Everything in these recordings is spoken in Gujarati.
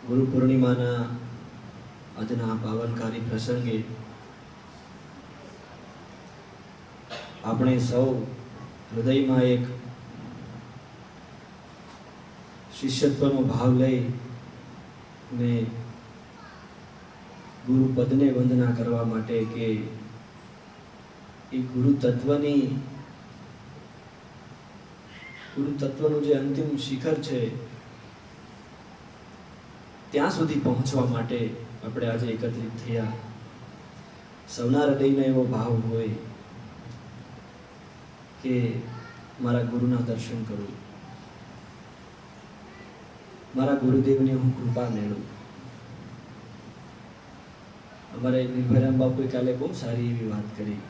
ગુરુ પૂર્ણિમાના આજના પાવનકારી પ્રસંગે આપણે સૌ હૃદયમાં એક શિષ્યત્વનો ભાવ લઈ ને ગુરુ પદને વંદના કરવા માટે કે એ ગુરુ તત્વનું જે અંતિમ શિખર છે ત્યાં સુધી પહોંચવા માટે આપણે આજે એકત્રિત થયા. સૌના હૃદયનો એવો ભાવ હોય કે મારા ગુરુના દર્શન કરું, મારા ગુરુદેવની હું કૃપા મેળવું. અમારે નિર્ભયરામ બાપુએ કાલે બહુ સારી એવી વાત કરી,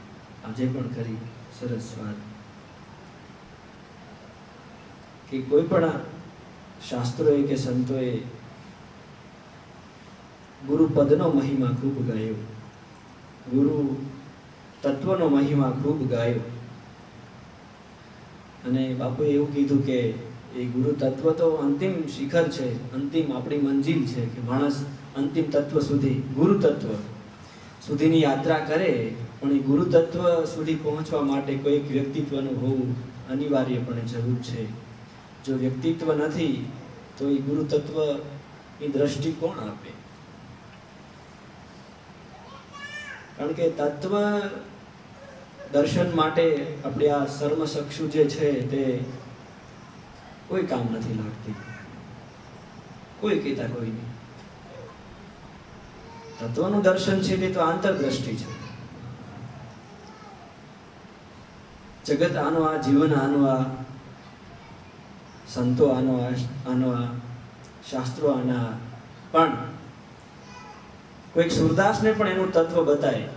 આજે પણ કરી, સરસ વાત કે કોઈ પણ શાસ્ત્રોએ કે સંતોએ ગુરુ પદનો મહિમા ખૂબ ગાયો, ગુરુ તત્વનો મહિમા ખૂબ ગાયો. અને બાપુએ એવું કીધું કે એ ગુરુ તત્વ તો અંતિમ શિખર છે, અંતિમ આપણી મંજિલ છે કે માણસ અંતિમ તત્વ સુધી, ગુરુ તત્વ સુધીની યાત્રા કરે. પણ એ ગુરુ તત્વ સુધી પહોંચવા માટે કોઈક વ્યક્તિત્વનું હોવું અનિવાર્યપણે જરૂર છે. જો વ્યક્તિત્વ નથી તો એ ગુરુ તત્વની દ્રષ્ટિ કોણ આપે? કારણ કે તત્વ દર્શન માટે આપણે આ સર્વચક્ષુ જે છે તે કોઈ કામ નથી લાગતી, કોઈ કહેતા કોઈ નહીં. તત્વનું દર્શન છે તે તો આંતરદ્રષ્ટિ છે. જગત આનો આ, જીવન આનો આ, સંતો આનો આ, શાસ્ત્રો આના. પણ કોઈક સુરદાસને પણ એનું તત્વ બતાય,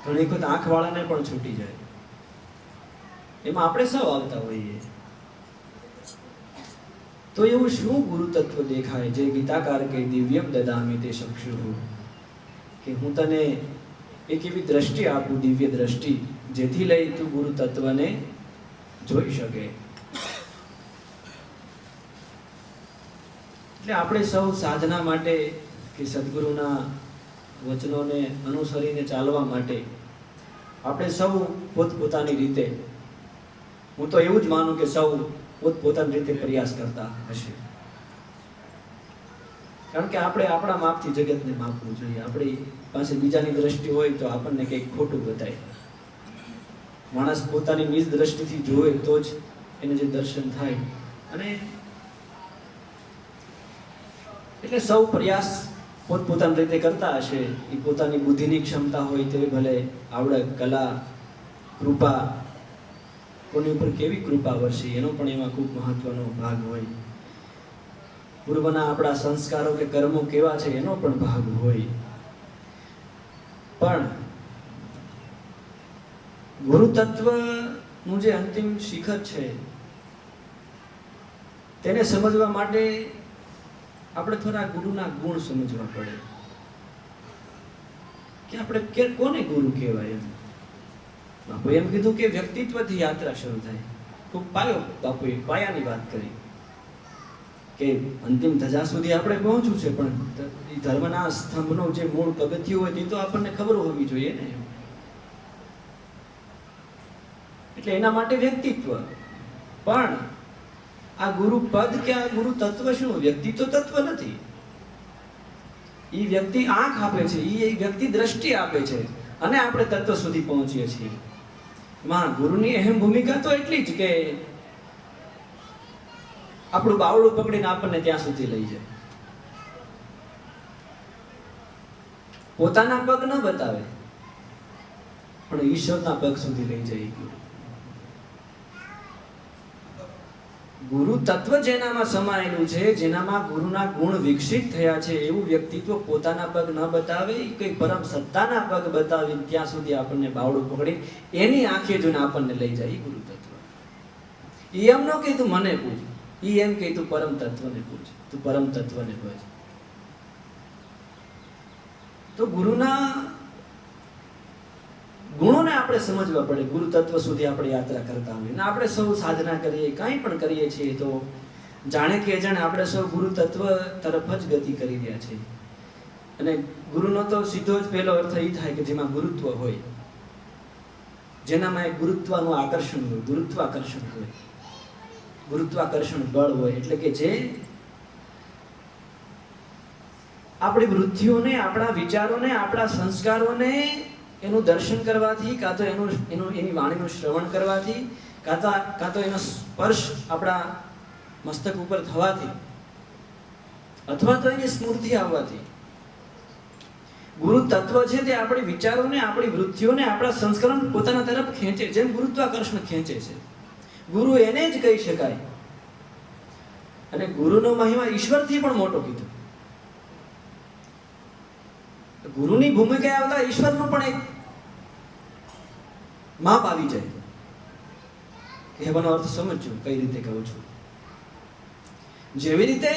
ઘણી વખત આંખવાળાને પણ છૂટી જાય. એમાં આપણે સૌ આવતા હોઈએ. તો એવું શું ગુરુ તત્વ દેખાય જે ગીતાકાર કે દિવ્યમ દદામી તે ચક્ષુઃ, કે હું તને એક એવી દ્રષ્ટિ આપું, દિવ્ય દ્રષ્ટિ, જેથી લઈ તું ગુરુ તત્વને જોઈ શકે. એટલે આપણે સૌ સાધના માટે કે સદગુરુના વચનોને અનુસરીને ચાલવા માટે આપણે સૌ પોતપોતાની રીતે, હું તો એવું જ માનું કે સૌ પોતપોતાની રીતે પ્રયાસ કરતા હશે. કારણ કે આપણે આપણા માપથી જગતને માપવું જોઈએ. આપણી પાસે બીજાની દ્રષ્ટિ હોય તો આપણને કંઈક ખોટું બતાય. માણસ પોતાની નિજ દ્રષ્ટિથી જોવે તો જ એને જે દર્શન થાય. અને એટલે સૌ પ્રયાસ પોતપોતાની રીતે કરતા હશે. એ પોતાની બુદ્ધિની ક્ષમતા હોય તે ભલે, આવડત, કલા, કૃપા, કોની ઉપર કેવી કૃપા વરસી એનો પણ એમાં ખૂબ મહત્વનો ભાગ હોય. પૂર્વના આપણા સંસ્કારો કે કર્મો કેવા છે એનો પણ ભાગ હોય. પણ ગુરુ તત્વનું જે અંતિમ શિખર છે તેને સમજવા માટે આપણે થોડા ગુરુના ગુણ સમજવા પડે કે આપણે કોને ગુરુ કહેવાય. બાપુએ એમ કીધું કે વ્યક્તિત્વથી યાત્રા શરૂ થાય. ખૂબ પાયો, બાપુએ પાયાની વાત કરી કે અંતિમ ધજા સુધી આપણે પહોંચવું છે, પણ એ ધર્મના સ્તંભનો જે મૂળ પગથિયું હોય તે તો આપણને ખબર હોવી જોઈએ ને. એટલે એના માટે વ્યક્તિત્વ. પણ આ ગુરુ પદ કે આ ગુરુ તત્વ શું? વ્યક્તિ તો તત્વ નથી. એ વ્યક્તિ આંખ આપે છે, એ વ્યક્તિ દ્રષ્ટિ આપે છે, અને આપણે તત્વ સુધી પહોંચીએ છીએ. માં ગુરુની અહેમ ભૂમિકા તો એટલી જ કે આપણું બાવડું પકડીને આપણને ત્યાં સુધી લઈ જાય. પોતાના પગ ન બતાવે પણ ઈશ્વરના પગ સુધી લઈ જાય. ગુરુ તત્વ જેનામાં સમાયેલું છે, જેનામાં ગુરુના ગુણ વિકસિત થયા છે, એવું વ્યક્તિત્વ પોતાના પગ ન બતાવે, કોઈ પરમ સત્તાના પગ બતાવી ત્યાં સુધી આપણને બાવડું પકડી એની આંખે જોઈને આપણને લઈ જાય. ગુરુ તત્વ ઈ એમ ન કહે તું મને પૂછ, ઈ એમ કહે તું પરમ તત્વને પૂછ, તું પરમ તત્વને પૂછ. તો ગુરુના ગુણોને આપણે સમજવા પડે. ગુરુ તત્વ સુધી આપણે યાત્રા કરતા હોઈએ ને આપણે સૌ સાધના કરીએ, કાંઈ પણ કરીએ છીએ તો જાણે કે જાણે આપણે સૌ ગુરુ તત્વ તરફ જ ગતિ કરી રહ્યા છે. અને ગુરુનો તો સીધો જ પહેલો અર્થ એ થાય કે જેમાં ગુરુત્વ હોય, જેનામાં એક ગુરુત્વનું આકર્ષણ હોય, ગુરુત્વાકર્ષણ હોય, ગુરુત્વાકર્ષણ બળ હોય. એટલે કે જે આપણી વૃત્તિઓને, આપણા વિચારોને, આપણા સંસ્કારોને એનું દર્શન કરવાથી, કાં તો એની વાણીનું શ્રવણ કરવાથી, કાં તો એનો સ્પર્શ આપણા મસ્તક ઉપર થવાથી, અથવા તો એની સ્મૃતિ આવવાથી ગુરુ તત્વ છે તે આપણી વિચારોને, આપણી વૃત્તિઓને, આપણા સંસ્કારોને પોતાના તરફ ખેંચે, જેમ ગુરુત્વાકર્ષણ ખેંચે છે. ગુરુ એને જ કહી શકાય. અને ગુરુનો મહિમા ઈશ્વરથી પણ મોટો કીધો. ગુરુની ભૂમિકાએ આવતા ઈશ્વરનું પણ એક માપ આવી જાય. કહેવાનો અર્થ સમજજો કઈ રીતે કહું છું. જેવી રીતે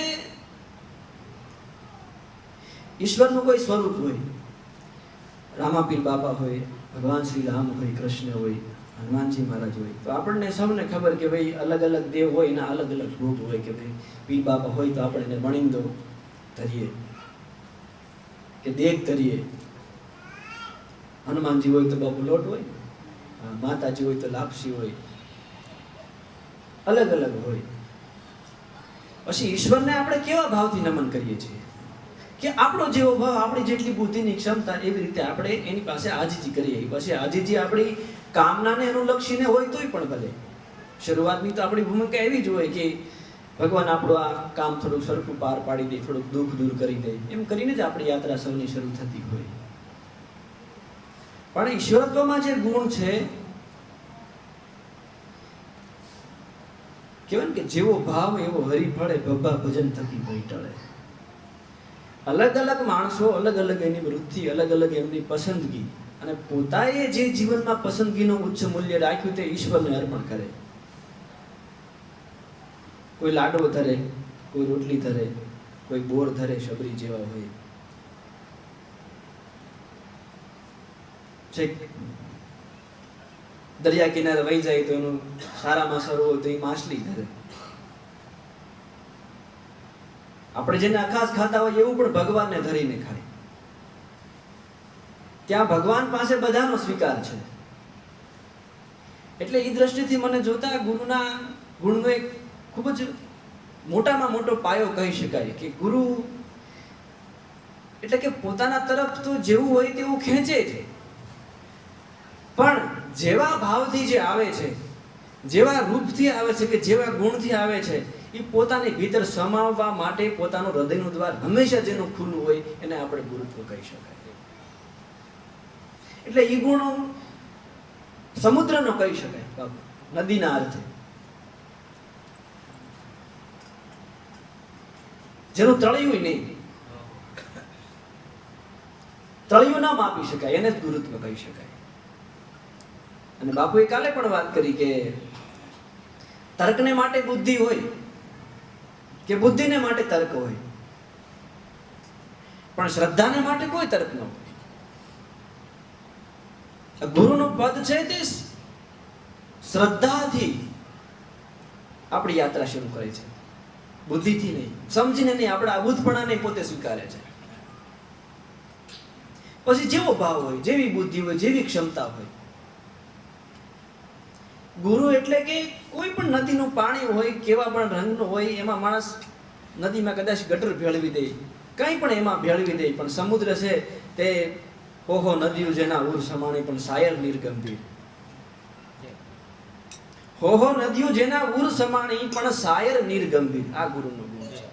ઈશ્વરનું કોઈ સ્વરૂપ હોય, રામાપીર બાપા હોય, ભગવાન શ્રી રામ હોય, કૃષ્ણ હોય, હનુમાનજી મહારાજ હોય, તો આપણને સૌને ખબર કે ભાઈ અલગ અલગ દેવ હોય, એના અલગ અલગ રૂપ હોય. કે ભાઈ પીર બાપા હોય તો આપણે એને મણિંદો ધરીએ કે દેગ ધરીએ, હનુમાનજી હોય તો બાપુ લોટ હોય, માતાજી હોય તો લાપસી હોય, અલગ અલગ હોય. પછી ઈશ્વરને આપણે કેવા ભાવથી નમન કરીએ છીએ કે આપણો જેવો ભાવ, આપણી જેટલી બુદ્ધિની ક્ષમતા, એવી રીતે આપણે એની પાસે આજીજી કરીએ. પછી આજીજી આપણી કામનાને અનુલક્ષીને હોય તોય પણ ભલે. શરૂઆતની તો આપણી ભૂમિકા એવી જ હોય કે ભગવાન આપણું આ કામ થોડુંક સરખું પાર પાડી દે, થોડુંક દુઃખ દૂર કરી દે, એમ કરીને જ આપણી યાત્રા સૌની શરૂ થતી હોય. પણ ઈશ્વરત્વમાં જે ગુણ છે, કહેવાય કે જેવો ભાવ એવો હરી ફળે, ભબ્બા ભજન થકી ભય ટળે. અલગ અલગ માણસો, અલગ અલગ એની વૃત્તિ, અલગ અલગ એમની પસંદગી, અને પોતાએ જે જીવનમાં પસંદગીનું ઉચ્ચ મૂલ્ય રાખ્યું તે ઈશ્વરને અર્પણ કરે. કોઈ લાડવો ધરે, કોઈ રોટલી ધરે, કોઈ બોર ધરે, શબરી જેવા હોય. દરિયા કિનારે વહી જાય તો એનું સારામાં સારું હોય તો એ માછલી ધરે. આપણે જેને અખાસ ખાતા હોય એવું પણ ભગવાનને ધરીને ખાય. ત્યાં ભગવાન પાસે બધાનો સ્વીકાર છે. એટલે એ દ્રષ્ટિથી મને જોતા ગુરુના ગુણનો એક ખૂબ જ મોટામાં મોટો પાયો કહી શકાય કે ગુરુ એટલે કે પોતાના તરફ તો જેવું હોય તેવું ખેંચે છે, પણ જેવા ભાવથી જે આવે છે, જેવા રૂપથી આવે છે, કે જેવા ગુણથી આવે છે, એ પોતાની ભીતર સમાવવા માટે પોતાનું હૃદયનું દ્વાર હંમેશા જેનું ખુલ્લું હોય એને આપણે ગુરુત્વ કહી શકાય. એટલે એ ગુણો સમુદ્રનો કહી શકાય, નદીના અર્થે, જેનું તળિયું નહીં, તળિયું ના માપી શકાય, એને જ ગુરુત્વ કહી શકાય. અને બાપુએ કાલે પણ વાત કરી કે તર્કને માટે બુદ્ધિ હોય કે બુદ્ધિને માટે તર્ક હોય, પણ શ્રદ્ધાને માટે કોઈ તર્ક ન હોય. ગુરુનું પદ છે તે શ્રદ્ધાથી આપણી યાત્રા શરૂ કરે છે, બુદ્ધિથી નહીં, સમજીને નહીં, આપણા અબૂધપણાને પોતે સ્વીકારે છે. પછી જેવો ભાવ હોય, જેવી બુદ્ધિ હોય, જેવી ક્ષમતા હોય. ગુરુ એટલે કે કોઈ પણ નદીનું પાણી હોય, કેવા પણ રંગનું હોય, એમાં માણસ નદીમાં કદાચ ગટર ભેળવી દે, કંઈ પણ એમાં ભેળવી દે, પણ સમુદ્ર છે તે ઓહો નદીઓ જેના ઉર સમાણી પણ શાયર નિર્ગંભીર. હોહો નદીઓ જેના ઉર સમાણી પણ શાયર નિર્ગંભીર. આ ગુરુનો ગુણ છે.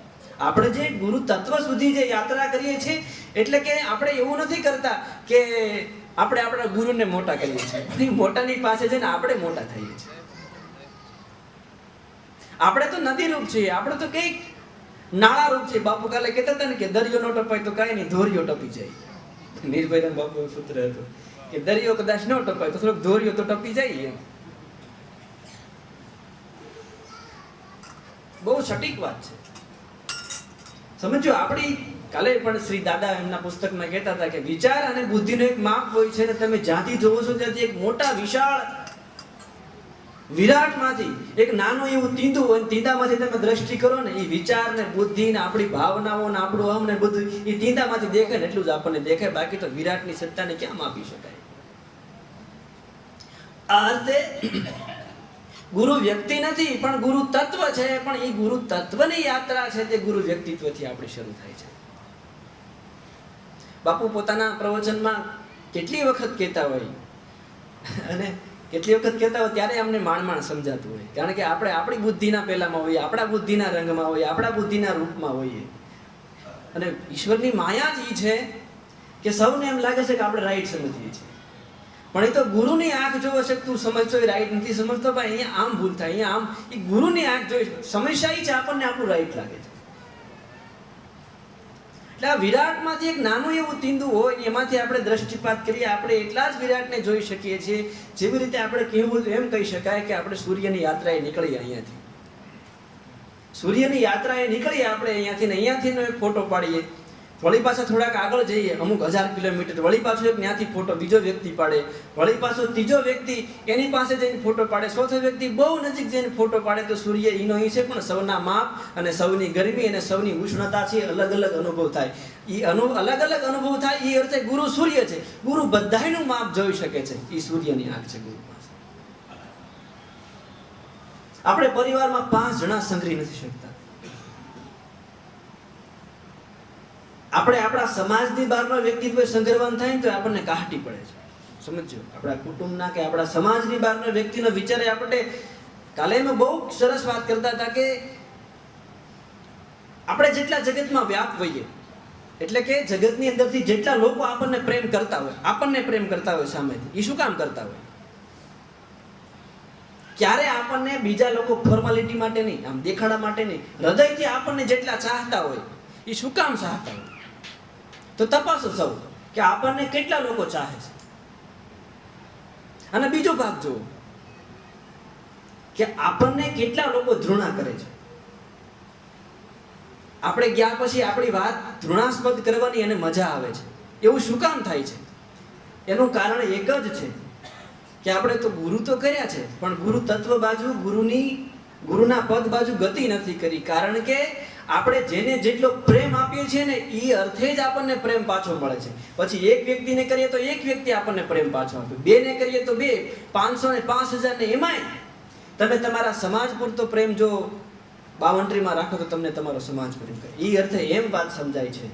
આપણે જે ગુરુ તત્વ સુધી જે યાત્રા કરીએ છીએ, એટલે કે આપણે એવું નથી કરતા કે આપણે આપણા ગુરુને મોટા કરીએ છીએ, મોટાની પાસે જઈને આપણે મોટા થઈએ છીએ. આપણે તો નદી રૂપ છીએ, આપણે તો કઈક નાળા રૂપ છીએ. બાપુ કાલે કહેતા હતા ને કે દરિયો ન ટપાય તો કાંઈ નહીં, ધોરિયો ટપી જાય. નિર્ભયરામ બાપુ સૂત્ર હતું કે દરિયો કદાચ ન ટપાય તો થોડોક ધોરિયો તો ટપી જાય. એમ બહુ સટીક વાત છે, સમજો. આપણી કાલે પણ શ્રી દાદા એમના પુસ્તકમાં કહેતા હતા કે વિચાર અને બુદ્ધિનો એક માપ હોય છે, ને તમે જ્યાંથી જોવો છો ત્યાંથી એક મોટા વિશાળ વિરાટમાંથી એક નાનું એવું તીંદું હોય, તીંદામાંથી તમે દ્રષ્ટિ કરો ને, એ વિચાર ને બુદ્ધિ ને આપણી ભાવનાઓ ને આપણું અમ ને બધું એ તીંદામાંથી દેખાય ને એટલું જ આપણને દેખાય. બાકી તો વિરાટની સત્તાને ક્યાં માપી શકાય? આ અર્થે ગુરુ વ્યક્તિ નથી પણ ગુરુ તત્વ છે. પણ એ ગુરુ તત્વની યાત્રા છે તે ગુરુ વ્યક્તિત્વથી આપણે શરૂ થાય છે. બાપુ પોતાના પ્રવચનમાં કેટલી વખત કહેતા હોય અને કેટલી વખત કહેતા હોય ત્યારે અમને માંડ સમજાતું હોય, કારણ કે આપણે આપણી બુદ્ધિના પહેલામાં હોઈએ, આપણા બુદ્ધિના રંગમાં હોઈએ, આપણા બુદ્ધિના રૂપમાં હોઈએ. અને ઈશ્વરની માયા જ એ છે કે સૌને એમ લાગે છે કે આપણે રાઈટ સમજીએ છીએ, પણ એ તો ગુરુની આંખ જોવે છે. તું સમજતો એ રાઈટ નથી સમજતો, ભાઈ અહીંયા આમ ભૂલ થાય, અહીંયા આમ. એ ગુરુની આંખ જોઈ સમસ્યા એ છે આપણને આપણું રાઈટ લાગે છે. એટલે આ વિરાટમાંથી એક નાનું એવું તીંદું હોય એમાંથી આપણે દ્રષ્ટિપાત કરીએ, આપણે એટલા જ વિરાટને જોઈ શકીએ છીએ. જેવી રીતે આપણે કહેવું એમ કહી શકાય કે આપણે સૂર્યની યાત્રાએ નીકળીએ અહીંયાથી, સૂર્યની યાત્રાએ નીકળીએ આપણે અહીંયાથી ને અહીંયાથી એક ફોટો પાડીએ, વળી પાછા થોડાક આગળ જઈએ અમુક 1000 કિલોમીટર, વળી પાછો એક ત્યાંથી ફોટો બીજો વ્યક્તિ પાડે, વળી પાછો ત્રીજો વ્યક્તિ એની પાસે જઈને ફોટો પાડે, ચોથો વ્યક્તિ બહુ નજીક જઈને ફોટો પાડે. તો સૂર્ય ઈનો ઈ છે, પણ સૌના માપ અને સૌની ગરમી અને સૌની ઉષ્ણતા છે અલગ અલગ અનુભવ થાય. એ અલગ અલગ અનુભવ થાય એ અર્થે ગુરુ સૂર્ય છે. ગુરુ બધાયનું માપ જોઈ શકે છે. એ સૂર્યની આંખ છે ગુરુ પાસે. આપણે પરિવારમાં 5 જણા સંઘરી નથી શકતા. આપણે આપણા સમાજની બહારનો વ્યક્તિત્વ સંઘરવાનું થાય ને તો આપણને કાહટી પડે છે. સમજો, આપણા કુટુંબના કે આપણા સમાજની બહારનો વ્યક્તિનો વિચારે આપણે કાલે એમાં બહુ સરસ વાત કરતા હતા કે આપણે જેટલા જગતમાં વ્યાપ હોઈએ, એટલે કે જગતની અંદરથી જેટલા લોકો આપણને પ્રેમ કરતા હોય સામેથી, એ શું કામ કરતા હોય? ક્યારે આપણને બીજા લોકો ફોર્માલિટી માટે નહીં, આમ દેખાડા માટે નહીં, હૃદયથી આપણને જેટલા ચાહતા હોય એ શું કામ ચાહતા હોય? તો તપાસો સૌ કે આપણને કેટલા લોકો ચાહે છે. અને બીજો ભાગ જુઓ કે આપણને કેટલા લોકો ધૃણા કરે છે. આપણે ગયા પછી આપણી વાત ધૃણાસ્પદ કરવાની એને મજા આવે છે. એવું શું કામ થાય છે? એનું કારણ એક જ છે કે આપણે તો ગુરુ તો કર્યા છે, પણ ગુરુ તત્વ બાજુ, ગુરુના પદ બાજુ ગતિ નથી કરી. કારણ કે આપણે જેને જેટલો પ્રેમ આપીએ છીએ ને એ અર્થે જ આપણને પ્રેમ પાછો મળે છે. પછી એક વ્યક્તિને કરીએ તો એક વ્યક્તિ આપણને પ્રેમ પાછો આપે, 2 ને કરીએ તો 2, 500 ને 5000 ને એમાંય તમે તમારા સમાજ પૂરતો પ્રેમ જો બાવન્ટ્રીમાં રાખો તો તમને તમારો સમાજ પ્રેમ કરે. એ અર્થે એમ વાત સમજાય છે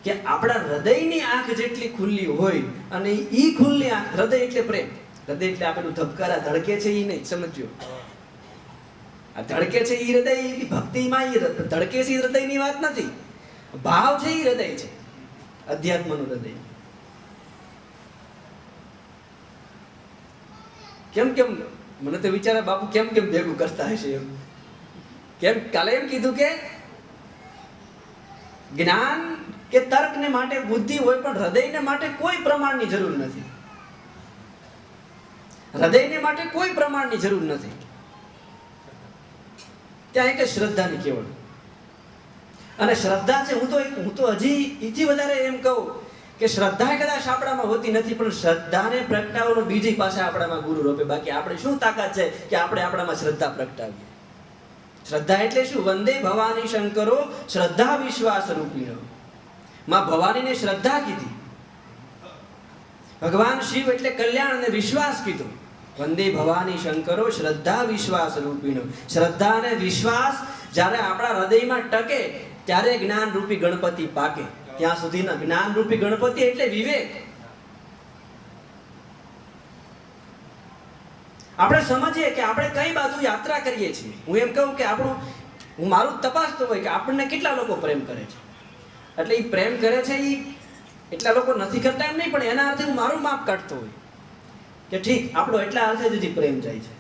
કે આપણા હૃદયની આંખ જેટલી ખુલ્લી હોય, અને એ ખુલ્લી આંખ, હૃદય એટલે પ્રેમ, હૃદય એટલે આપણું ધબકારા ધડકે છે એ નહીં, સમજો. આ ધડકે છે એ હૃદય, ભક્તિમાં એ ધડકે છે એ હૃદયની વાત નથી. ભાવ છે એ હૃદય છે, અધ્યાત્મનું હૃદય. કેમ મને તો વિચારે બાપુ કેમ ભેગું કરતા હશે એમ. કેમ કાલે એમ કીધું કે જ્ઞાન કે તર્કને માટે બુદ્ધિ હોય, પણ હૃદયને માટે કોઈ પ્રમાણની જરૂર નથી. હૃદયને માટે કોઈ પ્રમાણની જરૂર નથી. ત્યાં એક શ્રદ્ધાની કેવળ. અને શ્રદ્ધા છે, હું તો હજી એથી વધારે એમ કહું કે શ્રદ્ધા કદાચ આપણામાં હોતી નથી, પણ શ્રદ્ધાને પ્રગટાવવાનો બીજી પાસે આપણામાં ગુરુ રોપે. બાકી આપણે શું તાકાત છે કે આપણે આપણામાં શ્રદ્ધા પ્રગટાવીએ? શ્રદ્ધા એટલે શું? વંદે ભવાની શંકરો શ્રદ્ધા વિશ્વાસ રૂપીણો. માં ભવાનીને શ્રદ્ધા કીધી, ભગવાન શિવ એટલે કલ્યાણ અને વિશ્વાસ કીધું. વંદે ભવાની શંકરો શ્રદ્ધા વિશ્વાસ રૂપીણો. શ્રદ્ધા અને વિશ્વાસ જ્યારે આપણા હૃદયમાં ટકે ત્યારે જ્ઞાન રૂપી ગણપતિ પાકે. ત્યાં સુધીના જ્ઞાન રૂપી ગણપતિ એટલે વિવેક. આપણે સમજીએ કે આપણે કઈ બાજુ યાત્રા કરીએ છીએ. હું એમ કહું કે હું મારું તપાસતો હોય કે આપણને કેટલા લોકો પ્રેમ કરે છે. એટલે એ પ્રેમ કરે છે એ એટલા લોકો નથી કરતા એમ નહીં, પણ એના અર્થે હું મારું માપ કાઢતો હોય કે ઠીક આપણો એટલા અર્થે જ પ્રેમ જાય છે.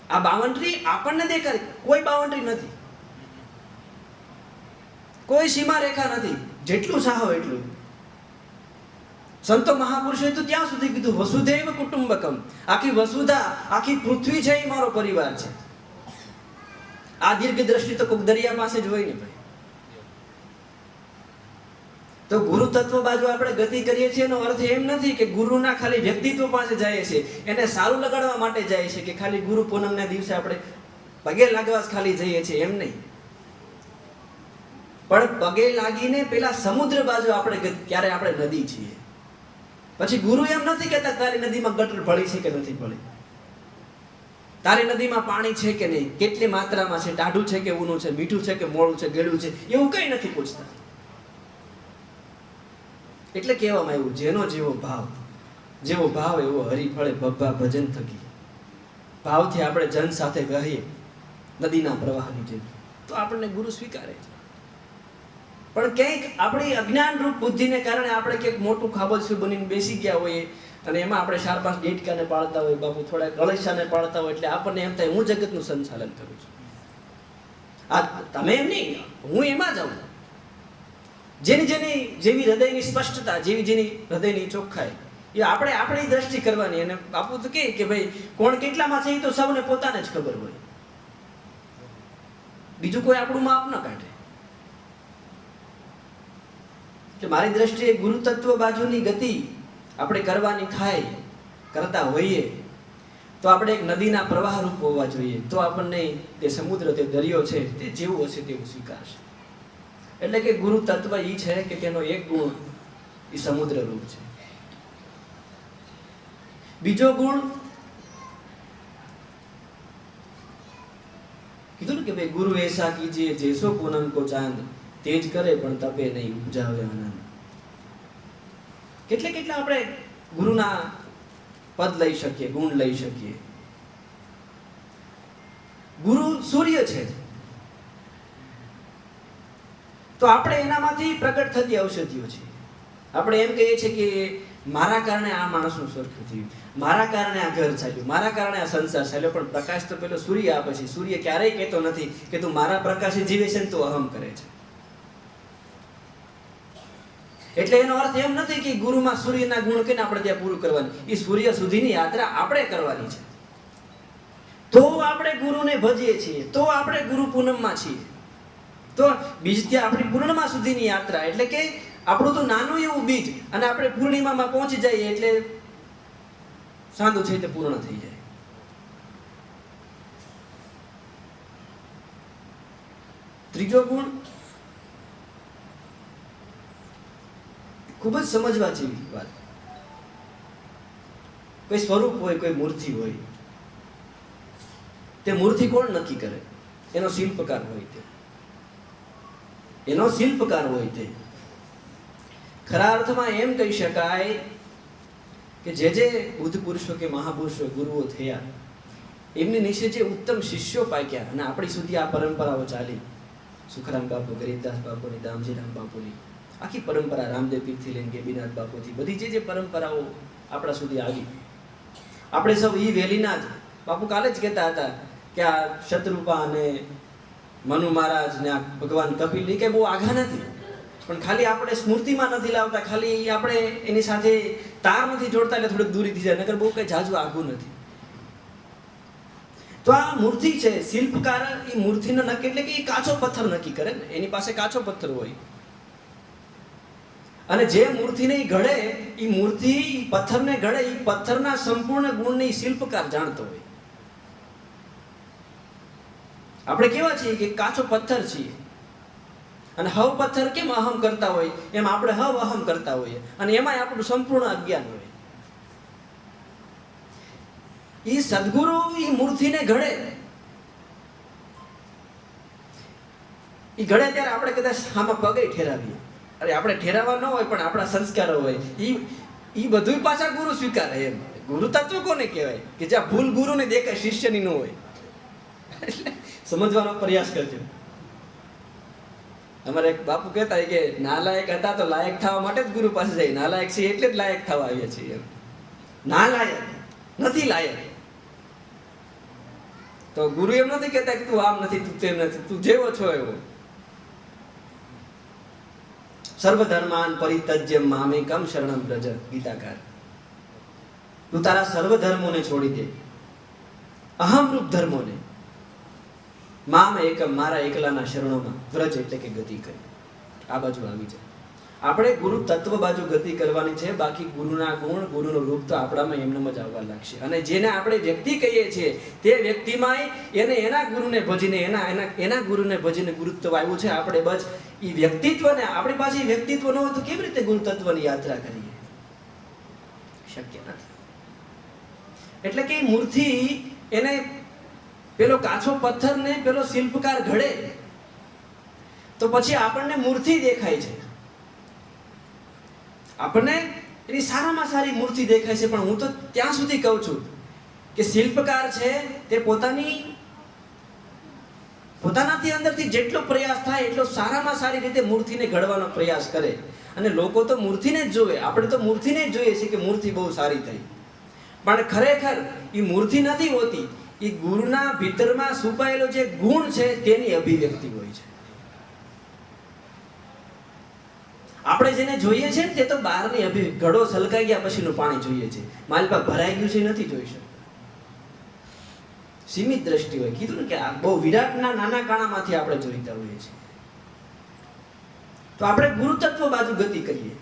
આ બાઉન્ડ્રી આપણને દેખાય, કોઈ બાઉન્ડ્રી નથી, કોઈ સીમા રેખા નથી. જેટલું ચાહો એટલું. સંતો મહાપુરુષોએ તો ત્યાં સુધી કીધું વસુધૈવ કુટુંબકમ. આખી વસુધા, આખી પૃથ્વી છે એ મારો પરિવાર છે. આ દીર્ઘ દ્રષ્ટિ તો કોઈક દરિયા પાસે જ હોય ને ભાઈ. તો ગુરુ તત્વ બાજુ આપણે ગતિ કરીએ છીએ એનો અર્થ એમ નથી કે ગુરુના ખાલી વ્યક્તિત્વ પાસે જાય છે, એને સારું લગાડવા માટે જાય છે, કે ખાલી ગુરુ પૂનમના દિવસે આપણે પગે લાગવા ખાલી જઈએ છીએ, એમ નહીં. પણ પગે લાગીને પેલા સમુદ્ર બાજુ આપણે ત્યારે આપણે નદી છીએ. પછી ગુરુ એમ નથી કહેતા તારી નદીમાં ગટર ભળી છે કે નથી ભળી, તારી નદીમાં પાણી છે કે નહીં, કેટલી માત્રામાં છે, ટાઢું છે કે ઊનું છે, મીઠું છે કે મોળું છે, ગળ્યું છે, એવું કઈ નથી પૂછતા. એટલે કહેવામાં આવ્યું જેનો જેવો ભાવ એવો હરિફળે ભબ્બા ભજન થકી. ભાવથી આપણે જન સાથે કહીએ નદીના પ્રવાહની જેમ તો આપણને ગુરુ સ્વીકારે છે. પણ ક્યાંક આપણી અજ્ઞાન રૂપ બુદ્ધિને કારણે આપણે ક્યાંક મોટું ખાબોચિયું બનીને બેસી ગયા હોઈએ, અને એમાં આપણે 4-5 ડેટકાને પાળતા હોય, બાપુ થોડા ગળેશાને પાળતા હોય, એટલે આપણને એમ થાય હું જગતનું સંચાલન કરું છું. આ તમે એમ નહીં, હું એમાં જાઉં. જેવી હૃદયની સ્પષ્ટતા, જેની હૃદયની ચોખ્ખાઈ, એ આપણે આપણી દ્રષ્ટિ કરવાની. અને બાપુ તો કે ભાઈ કોણ કેટલામાં છે એ તો સૌને પોતાને જ ખબર હોય, બીજું કોઈ આપણું માપ ન કાઢે. કે મારી દ્રષ્ટિએ ગુરુ તત્વ બાજુની ગતિ આપણે કરવાની થાય, કરતા હોઈએ તો આપણે એક નદીના પ્રવાહ રૂપ હોવા જોઈએ. તો આપણને તે સમુદ્ર, તે દરિયો છે તે જેવું હશે તેવું સ્વીકારશે. એટલે કે ગુરુ તત્વ એ છે કે તેનો એક ગુણ એ સમુદ્ર રૂપ છે. બીજો ગુણ કીધું ને કે ભાઈ ગુરુ એસા કીજીએ જૈસો પૂનમ કો ચાંદ, તેજ કરે પણ તપે નહીં ઉપજાવે આનંદ. કેટલા આપણે ગુરુના પદ લઈ શકીએ, ગુણ લઈ શકીએ. ગુરુ સૂર્ય છે તો આપણે એનામાંથી પ્રગટ થતી ઔષધિઓ છે. આપણે એમ કહીએ છીએ કે મારા કારણે આ માણસનું સ્વર્ગ થયું, મારા કારણે આ ઘર ચાલ્યું, મારા કારણે આ સંસાર ચાલ્યો. પણ પ્રકાશ તો પેલો સૂર્ય આપે છે. સૂર્ય ક્યારેય કહેતો નથી કે તું મારા પ્રકાશે જીવે છે ને તું અહમ કરે છે. એટલે એનો અર્થ એમ નથી કે ગુરુમાં સૂર્યના ગુણ કહીને આપણે ત્યાં પૂરું કરવાનું. એ સૂર્ય સુધીની યાત્રા આપણે કરવાની છે. તો આપણે ગુરુને ભજીએ છીએ, તો આપણે ગુરુ પૂનમમાં છીએ. તો બીજથી આપણી પૂર્ણિમા સુધીની યાત્રા, એટલે કે આપણું તો નાનું એવું બીજ, અને આપણે પૂર્ણિમામાં પહોંચી જઈએ એટલે સાંધું છે તે પૂર્ણ થઈ જાય. ત્રીજો ગુણ ખૂબ જ સમજવા જેવી વાત. કોઈ સ્વરૂપ હોય, કોઈ મૂર્તિ હોય, તે મૂર્તિ કોણ નક્કી કરે? એનો શિલ્પકાર હોય તે. એનો શિલ્પકાર હોય તે. ખરા અર્થમાં એમ કહી શકાય કે જે બુદ્ધ પુરુષો કે મહાપુરુષો ગુરુઓ થયા, એમની નીચે જે ઉત્તમ શિષ્યો પાક્યા, અને આપણી સુધી આ પરંપરાઓ ચાલી. સુખરામ બાપુ, ગરીબદાસ બાપુની, દામજીરામ બાપુની આખી પરંપરા, રામદેવ પીરથી લઈને ગેબીનાથ બાપુથી, બધી જે પરંપરાઓ આપણા સુધી આવી. આપણે સૌ ઈ વેલીના જ. બાપુ કાલે જ કહેતા હતા કે આ શત્રુપા અને મનુ મહારાજ ને આ ભગવાન કપિલ એ કે બહુ આઘા નથી, પણ ખાલી આપણે સ્મૃતિમાં નથી લાવતા, ખાલી આપણે એની સાથે તાર નથી જોડતા એટલે થોડીક દૂરી થઈ જાય, નકર બહુ કઈ જાજુ આઘું નથી. તો આ મૂર્તિ છે, શિલ્પકાર એ મૂર્તિને નક્કી, એટલે કે એ કાચો પથ્થર નક્કી કરે ને, એની પાસે કાચો પથ્થર હોય. અને જે મૂર્તિને ઘડે, એ મૂર્તિ પથ્થરને ઘડે, એ પથ્થરના સંપૂર્ણ ગુણને શિલ્પકાર જાણતો હોય. આપણે કેવા છીએ કે કાચો પથ્થર છીએ, અને હવ પથ્થર કેમ અહમ કરતા હોય એમ આપણે હવ અહમ કરતા હોઈએ, અને એમાં આપણું સંપૂર્ણ અજ્ઞાન હોય. એ સદગુરુ એ મૂર્તિને ઘડે, એ ઘડે ત્યારે આપણે કદાચ આમાં પગે ઠેરાવીએ. અરે આપણે ઠેરાવા ન હોય, પણ આપણા સંસ્કારો હોય, એ બધું પાછા ગુરુ સ્વીકારે. એમ ગુરુ તત્વ કોને કહેવાય કે જ્યાં ભૂલ ગુરુને દેખાય, શિષ્યની ન હોય. એટલે સમજવાનો પ્રયાસ કરજો. અમારે એક બાપુ કહેતા કે નાલાયક હતા તો લાયક થવા માટે જ ગુરુ પાસે જાય, નાલાયક છે એટલે જ લાયક થવા આવ્યા છીએ. નાલાયક નથી, લાયક. તો ગુરુ એમ નથી કહેતા કે તું આમ નથી, તું તેમ નથી, તું જેવો છો એવો. સર્વધર્માન પરિત્યજ્ય મામેકમ શરણમ વ્રજ, ગીતાકાર. તું તારા સર્વ ધર્મોને છોડી દે, અહમ રૂપ ધર્મોને, મામ એકમ, મારા એકલાના શરણોમાં, વ્રજ એટલે કે ગતિ કરી, આ બાજુ આવી જાય. આપણે ગુરુ તત્વ બાજુ ગતિ કરવાની છે. બાકી ગુરુના ગુણ, ગુરુનું રૂપ તો આપણામાં એમનેમ જ આવવા લાગશે. અને જેને આપણે વ્યક્તિ કહીએ છીએ તે વ્યક્તિમાં એને એના ગુરુને ભજીને એના ગુરુને ભજીને ગુરુત્વ આવ્યું છે. આપણે બસ એ વ્યક્તિત્વને, આપણી પાસે વ્યક્તિત્વ ન હોય તો કેવી રીતે ગુરુ તત્વની યાત્રા કરીએ? શક્ય નથી. એટલે કે મૂર્તિ એને પેલો કાચો પથ્થરને પેલો શિલ્પકાર ઘડે તો પછી આપણને મૂર્તિ દેખાય છે, આપણને એની સારામાં સારી મૂર્તિ દેખાય છે. પણ હું તો ત્યાં સુધી કહું છું કે શિલ્પકાર છે તે પોતાનાથી અંદરથી જેટલો પ્રયાસ થાય એટલો સારામાં સારી રીતે મૂર્તિને ઘડવાનો પ્રયાસ કરે. અને લોકો તો મૂર્તિને જ જોવે, આપણે તો મૂર્તિને જ જોઈએ છીએ કે મૂર્તિ બહુ સારી થઈ. પણ ખરેખર એ મૂર્તિ નથી હોતી, એ ગુરુના ભીતરમાં છુપાયેલો જે ગુણ છે તેની અભિવ્યક્તિ હોય છે. આપણે જેને જોઈએ છે ને તે તો બહારની ઘડો છલકાઈ ગયા પછીનું પાણી જોઈએ છે. માલપા ભરાઈ ગયું છે નથી જોઈ શકતા. સીમિત દ્રષ્ટિ હોય. કીધું ને કે આ બહુ વિરાટના નાના કાણામાંથી આપણે જોઈતા હોઈએ છીએ. તો આપણે ગુરુ તત્વ બાજુ ગતિ કરીએ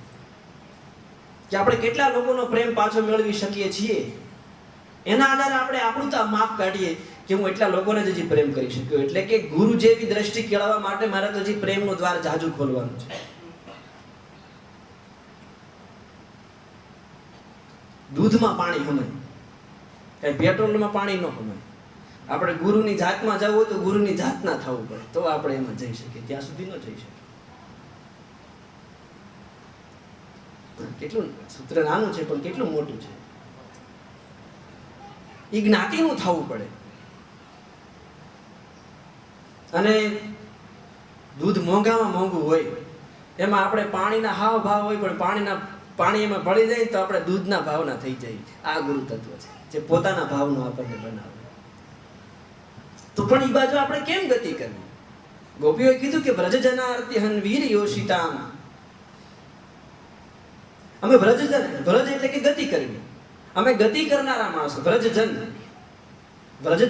કે આપણે કેટલા લોકોનો પ્રેમ પાછો મેળવી શકીએ છીએ. એના આધારે આપણે આપણું તો માપ કાઢીએ કે હું એટલા લોકોને જ હજી પ્રેમ કરી શક્યો. એટલે કે ગુરુ જેવી દ્રષ્ટિ કેળવવા માટે મારે તો હજી પ્રેમનું દ્વાર જાજુ ખોલવાનું છે. દૂધમાં પાણી હમાય, કઈ પેટ્રોલમાં પાણી ન હમાય. આપણે ગુરુની જાતમાં જવું હોય તો ગુરુની જાતના થવું પડે તો આપણે એમાં જઈ શકીએ. ત્યાં સુધી ન જઈ શકીએ. કેટલું સૂત્ર નાનું છે પણ કેટલું મોટું છે. એ જ્ઞાતિનું થવું પડે. અને દૂધ મોંઘામાં મોંઘું હોય એમાં આપણે પાણીના હાવ ભાવ હોય પણ પાણી એમાં ભળી જાય તો આપણે દૂધના ભાવના થઈ જાય. આ ગુરુ તત્વ છે જે પોતાના ભાવનું આપણને બનાવે. તો પણ એ બાજુ આપણે કેમ ગતિ કરવી? ગોપીઓએ કીધું કે વ્રજ જનાર્તિ હન વીર યોષિતામ. અમે વ્રજ એટલે કે ગતિ કરવી. અમે ગતિ કરનારા માણસો, વ્રજ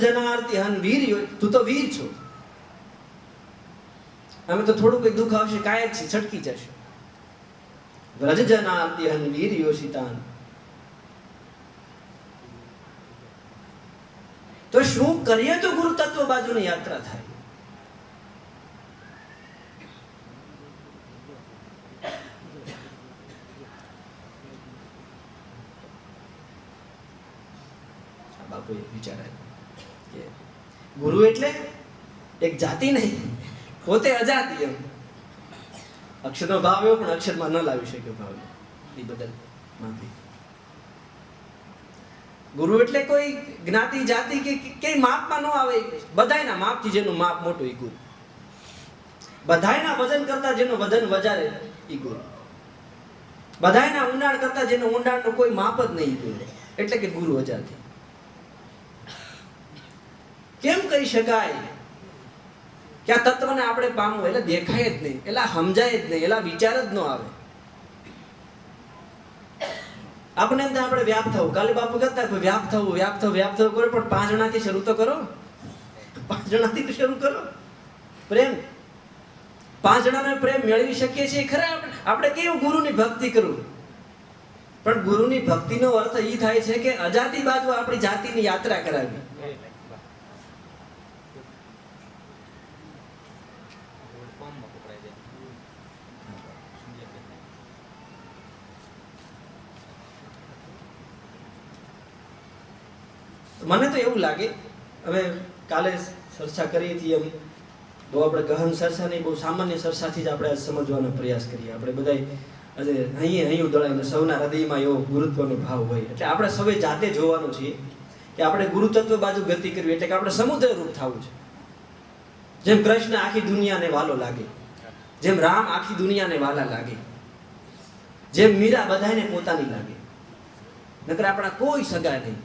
જનાર્તિ હન વીર. તું તો વીર છો. અમે તો થોડું કઈ દુઃખ આવશે કાંઈ છે છટકી જશે. વ્રજ જનાર્તિ હન વીર યોષિતાન. તો શું કરીએ તો ગુરુ તત્વ બાજુની યાત્રા થાય? બાપુએ વિચારાય ગુરુ એટલે એક જાતિ નહીં, પોતે અજાતિ. એમ અક્ષરનો ભાવ એવો પણ અક્ષરમાં ન લાવી શક્યો ભાવ. એ બદલ માફી. ગુરુ એટલે કોઈ જ્ઞાતિ જાતિ કે કઈ માપમાં ન આવે. બધાયના માપથી જેનું માપ મોટું એ ગુરુ. બધાયના વજન કરતા જેનું વજન વધારે એ ગુરુ. બધાયના ઊંડાણ કરતા જેનું ઊંડાણનું કોઈ માપ જ નહીં ગુરુ. એટલે કે ગુરુ અજાતિ. કેમ કહી શકાય કે આ તત્વને આપણે પામવું? એટલે દેખાય જ નહીં, એટલે સમજાય જ નહીં, એટલે વિચાર જ ન આવે. આપણે એમ આપણે વ્યાપ થવું. કાલે બાપુ કહેતા વ્યાપ થવું કરો, પણ 5 જણાથી શરૂ તો કરો. 5 જણાથી તો શરૂ કરો. પ્રેમ 5 જણાને પ્રેમ મેળવી શકીએ છીએ ખરા. આપણે કેવું ગુરુની ભક્તિ કરવું? પણ ગુરુની ભક્તિનો અર્થ એ થાય છે કે અજાતિ બાજુ આપણી જાતિની યાત્રા કરાવી. મને તો એવું લાગે, હવે કાલે ચર્ચા કરી હતી એમ બહુ આપણે ગહન ચર્ચા નહીં, બહુ સામાન્ય ચર્ચાથી જ આપણે સમજવાનો પ્રયાસ કરીએ. આપણે બધા આજે અહીં ઉદળાઈને સૌના હૃદયમાં એવો ગુરુત્વનો ભાવ હોય. એટલે આપણે સૌએ જાતે જોવાનું છીએ કે આપણે ગુરુતત્વ બાજુ ગતિ કરવી. એટલે કે આપણે સમુદ્ર રૂપ થવું છે. જેમ કૃષ્ણ આખી દુનિયાને વાલો લાગે, જેમ રામ આખી દુનિયાને વાલા લાગે, જેમ મીરા બધાને પોતાની લાગે, નકર આપણા કોઈ સગા નહીં.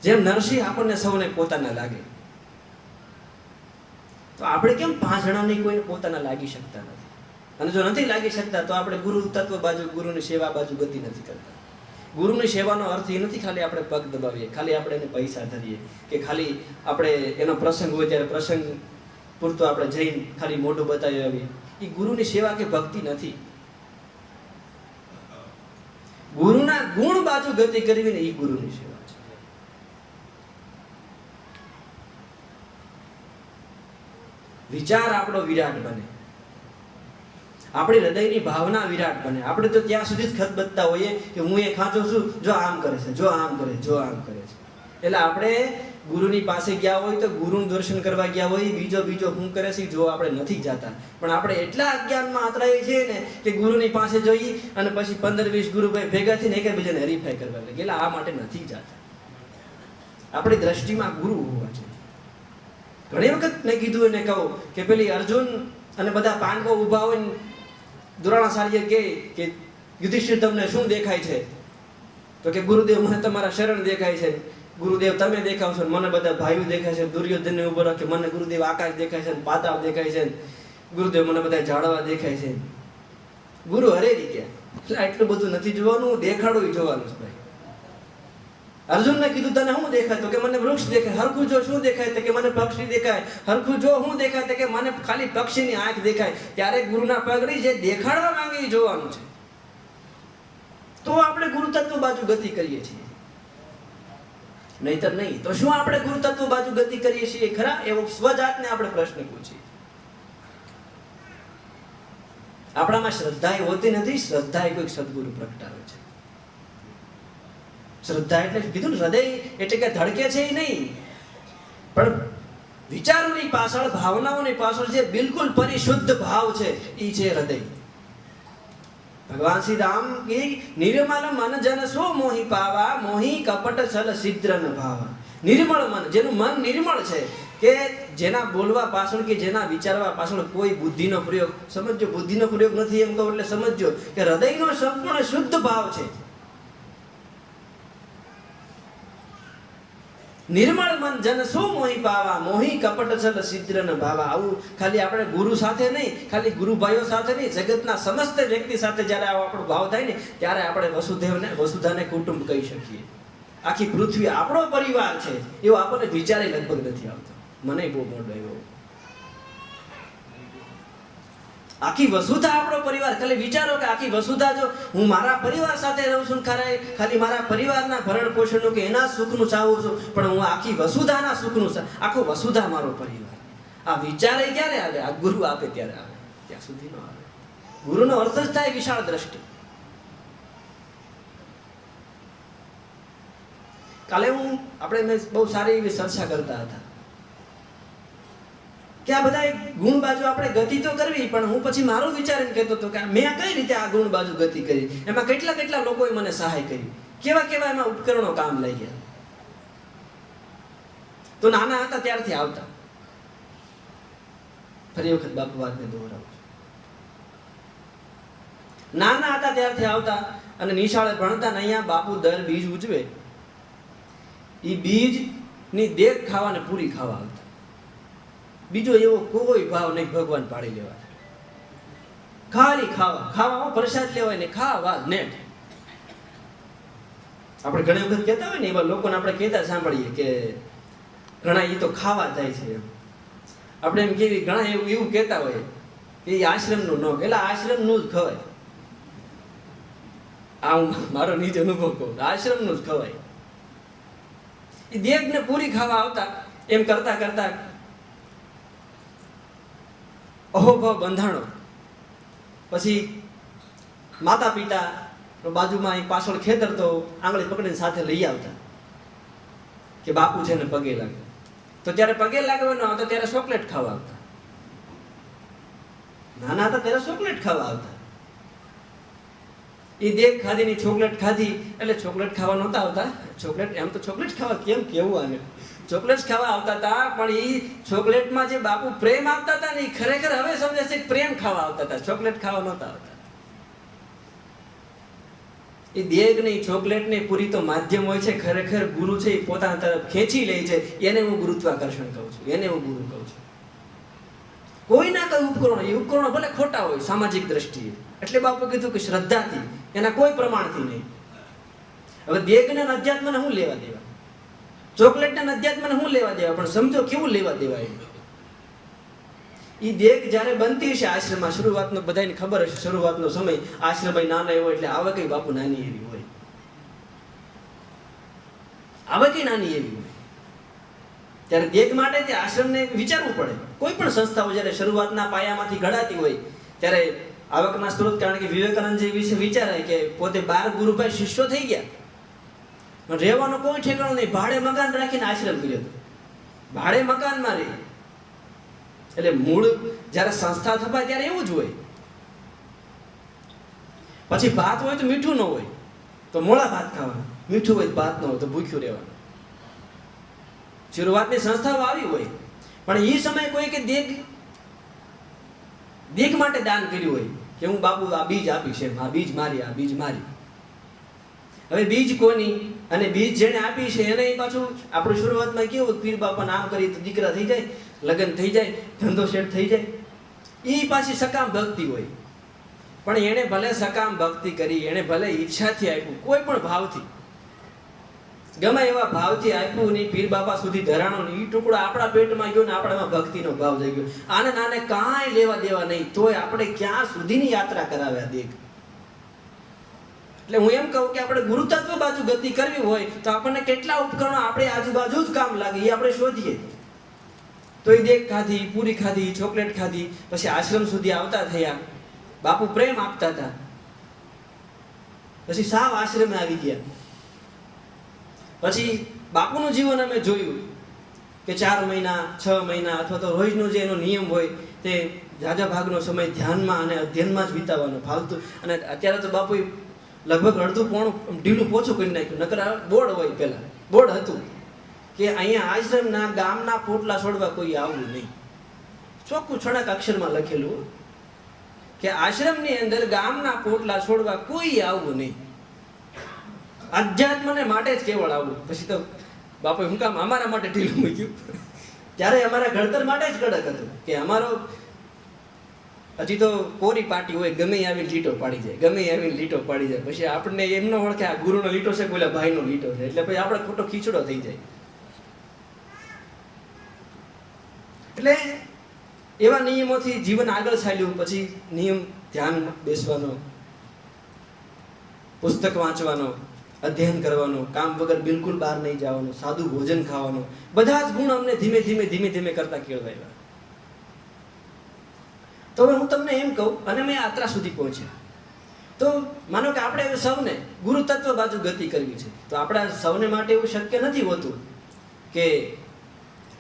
જેમ નરસિંહ આપણને સૌને પોતાના લાગે. તો આપણે કેમ 5 જણાની કોઈને પોતાના લાગી શકતા નથી? અને જો નથી લાગી શકતા તો આપણે ગુરુ તત્વ બાજુ, ગુરુની સેવા બાજુ ગતિ નથી કરતા. ગુરુની સેવાનો અર્થ એ નથી ખાલી આપણે પગ દબાવીએ, ખાલી આપણે એને પૈસા ધરીએ, કે ખાલી આપણે એનો પ્રસંગ હોય ત્યારે પ્રસંગ પૂરતો આપણે જઈને ખાલી મોઢું બતાવી આવીએ. એ ગુરુની સેવા કે ભક્તિ નથી. ગુણ બાજુ ગતિ કરવી ને એ ગુરુની સેવા છે. વિચાર આપણો વિરાટ બને, આપણી હૃદયની ભાવના વિરાટ બને. આપણે તો ત્યાં સુધી જ ખતબતતા હોઈએ કે હું એ ખાંચો છું, જો આમ કરે છે, જો આમ કરે, જો આમ કરે છે. એટલે આપણે ગુરુની પાસે ગયા હોય તો ગુરુનું દર્શન કરવા ગયા હોય, બીજો શું કરે છે જો આપણે નથી જતા. પણ આપણે એટલા અજ્ઞાનમાં આતરાઈએ છીએ ને કે ગુરુની પાસે જઈએ અને પછી 15-20 ગુરુભાઈ ભેગા થઈને એકબીજાને હરીફાઈ કરવા લાગે. એટલે આ માટે નથી જતા. આપણી દ્રષ્ટિમાં ગુરુ હોવા છે. ઘણી વખત મેં કીધું એને કહું કે પેલી અર્જુન અને બધા પાંડવો ઊભા હોય, દ્રોણાચાર્ય કે યુધિષ્ઠિર તમને શું દેખાય છે? તો કે ગુરુદેવ મને તમારા શરણ દેખાય છે. ગુરુદેવ તમે દેખાવ છો, મને બધા ભાઈઓ દેખાય છે. દુર્યોધનને ઉભો રાખે, મને ગુરુદેવ આકાશ દેખાય છે, પાતાળ દેખાય છે. ગુરુદેવ મને બધા ઝાડવા દેખાય છે. ગુરુ હરેરી ગયા. એટલે આટલું બધું નથી જોવાનું, દેખાડું જોવાનું છે ભાઈ. અર્જુનને કીધું તને શું દેખાય? તો કે મને વૃક્ષ દેખાય. હરખું જો શું દેખાય? તો કે મને પક્ષી દેખાય. હરખું જો શું દેખાય? તો કે મને ખાલી પક્ષીની આંખ દેખાય. ત્યારે ગુરુના પગડી જે દેખાડવા માંગે એ જોવાનું છે. તો આપણે ગુરુ તત્વ બાજુ ગતિ કરીએ છીએ, નહીતર નહીં. તો શું આપણે ગુરુ તત્વ બાજુ ગતિ કરીએ છીએ ખરા? એવો સ્વજાતને આપણે પ્રશ્ન પૂછીએ. આપણામાં શ્રદ્ધા હોતી નથી. શ્રદ્ધા એ કોઈક સદગુરુ પ્રગટાવે છે. શ્રદ્ધા એટલે કીધું ને, હૃદય એટલે કે ધડકે છે એ નહીં, પણ વિચારોની પાછળ, ભાવનાઓની પાછળ જે બિલકુલ પરિશુદ્ધ ભાવ છે એ છે હૃદય. ભગવાન શ્રી રામ કે નિર્મલ મન જન સો મોહી પાવા, મોહી કપટ છલ સિદ્ર ન ભાવા. નિર્મળ મન, જેનું મન નિર્મળ છે, કે જેના બોલવા પાછળ કે જેના વિચારવા પાછળ કોઈ બુદ્ધિનો પ્રયોગ, સમજો બુદ્ધિનો પ્રયોગ નથી એમ કહું એટલે સમજો કે હૃદયનો સંપૂર્ણ શુદ્ધ ભાવ છે. નિર્મળ મન જન શું મોહી પાવા, મોહી કપટ છલ સિદ્ર ન ભાવા. આવું ખાલી આપણે ગુરુ સાથે નહીં, ખાલી ગુરુભાઈઓ સાથે નહીં, જગતના સમસ્ત વ્યક્તિ સાથે જ્યારે આવો આપણો ભાવ થાય ને ત્યારે આપણે વસુધાને કુટુંબ કહી શકીએ. આખી પૃથ્વી આપણો પરિવાર છે એવો આપણને વિચારે લગભગ નથી આવતો. મને બહુ મોટો આવ્યો. આખી વસુધા આપણો પરિવાર. ખાલી વિચારો કે આખી વસુધા જો હું મારા પરિવાર સાથે રહું છું, ખાલી મારા પરિવારના ભરણ પોષણનું કે એના સુખનું ચાહું છું, પણ હું આખી વસુધાના સુખનું, આખો વસુધા મારો પરિવાર. આ વિચારે ક્યારે આવે? આ ગુરુ આપે ત્યારે આવે, ત્યાં સુધી ન આવે. ગુરુનો અર્થ જ થાય વિશાળ દ્રષ્ટિ. કાલે આપણે બહુ સારી એવી ચર્ચા કરતા હતા કે આ બધા ગુણ બાજુ આપણે ગતિ તો કરવી, પણ હું પછી મારું વિચારીને કહેતો હતો કે મેં કઈ રીતે આ ગુણ બાજુ ગતિ કરી, એમાં કેટલા લોકોએ મને સહાય કરી, કેવા એમાં ઉપકરણો કામ લઈ ગયા. તો નાના હતા ત્યારથી આવતા, ફરી વખત બાપુ વાતને દોહરાવું છું, નાના હતા ત્યારથી આવતા અને નિશાળે ભણતા ને અહીંયા બાપુ દર બીજ ઉજવે એ બીજ ની દેખ ખાવાને પૂરી ખાવા આવતા. બીજો એવો કોઈ ભાવ નહીં, ભગવાન પાડી લેવા, ખાલી ખાવા પ્રસાદ લેવાય ને ખાવા નેટ. આપણે ઘણી વખત કહેતા હોય ને એવા લોકોને આપણે કહેતા સાંભળીએ કે ઘણા એ તો ખાવા જાય છે. આપણે એમ કેવી ઘણા એવું કહેતા હોય કે એ આશ્રમનું ન, એટલે આશ્રમનું જ ખવાય. આ હું મારો નીચે અનુભવ કહું, આશ્રમનું જ ખવાય. એ દેહને પૂરી ખાવા આવતા. એમ કરતા કરતા અહોભાવ બંધાણો. પછી માતા પિતા બાજુમાં પાછળ ખેતર તો આંગળી પકડીને સાથે લઈ આવતા કે બાપુ છે ને પગે લાગે. તો ત્યારે પગે લાગવાનો આવતા ત્યારે ચોકલેટ ખાવા આવતા. નાના હતા ત્યારે ચોકલેટ ખાવા આવતા. એ દેખ ખાધીની ચોકલેટ ખાધી એટલે ચોકલેટ ખાવા નહોતા આવતા. ચોકલેટ એમ તો ચોકલેટ ખાવા કેમ કેવું આને ચોકલેટ ખાવા આવતા હતા, પણ એ ચોકલેટમાં જે બાપુ પ્રેમ આપતા હતા ને એ ખરેખર હવે સમજે છે પ્રેમ ખાવા આવતા હતા, ચોકલેટ ખાવા નહોતા આવતા. એ દેગ ને ચોકલેટ ને પૂરી તો માધ્યમ હોય છે. ખરેખર ગુરુ છે એ પોતાના તરફ ખેંચી લે છે. એને હું ગુરુત્વાકર્ષણ કહું છું, એને હું ગુરુ કહું છું. કોઈ ના કોઈ ઉપકરણો, એ ઉપકરણો ભલે ખોટા હોય સામાજિક દ્રષ્ટિએ, એટલે બાપુ કીધું કે શ્રદ્ધાથી, એના કોઈ પ્રમાણથી નહીં. હવે દેગ ને અધ્યાત્મને શું લેવા દેવા, ચોકલેટ ને અધ્યાત્મને શું લેવા દેવા, પણ સમજો કેવું લેવા દેવા. એ દેગ જ્યારે બનતી હશે આશ્રમમાં, શરૂઆતનો બધાને ખબર હશે, શરૂઆતનો સમય આશ્રમ નાના એવો એટલે આવે કઈ બાપુ નાની એવી હોય. આવકે નાની એવી હોય. ત્યારે દેખ માટે તે આશ્રમને વિચારવું પડે. કોઈ પણ સંસ્થાઓ જ્યારે શરૂઆતના પાયામાંથી ઘડાતી હોય ત્યારે આવકના સ્ત્રોત, કારણ કે વિવેકાનંદજી વિશે વિચારે કે પોતે 12 ગુરુભાઈ શિષ્યો થઈ ગયા, રહેવાનો કોઈ ઠેકાણો નહીં, ભાડે મકાન રાખીને આશ્રમ કર્યો હતો. ભાડે મકાનમાં રહી. એટલે મૂળ જ્યારે સંસ્થા થપાય ત્યારે એવું જ હોય. પછી ભાત હોય તો મીઠું ન હોય તો મોળા ભાત ખાવાના, મીઠું હોય ભાત ન હોય તો ભૂખ્યું રહેવાનું. શરૂઆતની સંસ્થાઓ આવી હોય, પણ એ સમયે કોઈ કે દેખ માટે દાન કર્યું હોય કે હું બાપુ આ બીજ આપીશ, એમ આ બીજ મારી, આ બીજ મારી. હવે બીજ કોની અને બીજ જેને આપી છે એને પાછું આપણે શરૂઆતમાં કેવું પીર બાપા નામ કરી તો દીકરા થઈ જાય, લગ્ન થઈ જાય, ધંધો સેટ થઈ જાય. એ પાછી સકામ ભક્તિ હોય. પણ એણે ભલે સકામ ભક્તિ કરી, એણે ભલે ઈચ્છાથી આપ્યું, કોઈ પણ ભાવથી, ગમે એવા ભાવથી આપ્યું નહીં, પીર બાપા સુધી ધરાણો નહીં, એ ટુકડો આપણા પેટમાં ગયો ને આપણામાં ભક્તિનો ભાવ થઈ ગયો. આને નાને કાંઈ લેવા દેવા નહીં, તોય આપણે ક્યાં સુધીની યાત્રા કરાવ્યા દેખ. એટલે હું એમ કહું કે આપણે ગુરુતત્વ બાજુ ગતિ કરવી હોય તો આપણને કેટલા ઉપકરણો આપણે આજુબાજુ જ કામ લાગે એ આપણે શોધીએ. તો એ દેખ ખાધી, પૂરી ખાધી, ચોકલેટ ખાધી, પછી આશ્રમ સુધી આવતા થયા, બાપુ પ્રેમ આપતા હતા, પછી સાવ આશ્રમે આવી ગયા. પછી બાપુનું જીવન અમે જોયું કે 4 મહિના 6 મહિના અથવા તો રોજનો જે એનો નિયમ હોય તે ઝાઝા ભાગનો સમય ધ્યાનમાં અને અધ્યયનમાં જ વિતાવવાનો ફાલતુ. અને અત્યારે તો બાપુ લગભગ અડધું પોણું ઢીલું પોછું કરી નાખ્યું. નકર બોર્ડ હોય, પહેલાં બોર્ડ હતું કે અહીંયા આશ્રમના ગામના પોટલા છોડવા કોઈ આવવું નહીં. ચોખ્ખું છડક અક્ષરમાં લખેલું કે આશ્રમની અંદર ગામના પોટલા છોડવા કોઈ આવવું નહીં, અધ્યાત્મને માટે જ કેવળ આવવું. પછી તો બાપુએ હું કામ અમારા માટે ઢીલું મૂક્યું, ત્યારે અમારા ઘડતર માટે જ કડક હતું કે અમારો હજી તો કોરી પાટી હોય, ગમે આવીને લીટો પાડી જાય, ગમે આવીને લીટો પાડી જાય. પછી આપણને એમ ન ઓળખે આ ગુરુનો લીટો છે, બોલે ભાઈનો લીટો છે, એટલે પછી આપણે ખોટો ખીચડો થઈ જાય. એટલે એવા નિયમોથી જીવન આગળ ચાલ્યું. પછી નિયમ ધ્યાન બેસવાનો, પુસ્તક વાંચવાનો, અધ્યયન કરવાનો, કામ વગર બિલકુલ બહાર નહીં જવાનું, સાદું ભોજન ખાવાનું, બધા જ ગુણ અમને ધીમે ધીમે કરતા કેળવાયેલા. તો હવે હું તમને એમ કહું, અને મેં યાત્રા સુધી પહોંચ્યા. તો માનો કે આપણે સૌને ગુરુ તત્વ બાજુ ગતિ કરવી છે, તો આપણા સૌને માટે એવું શક્ય નથી હોતું કે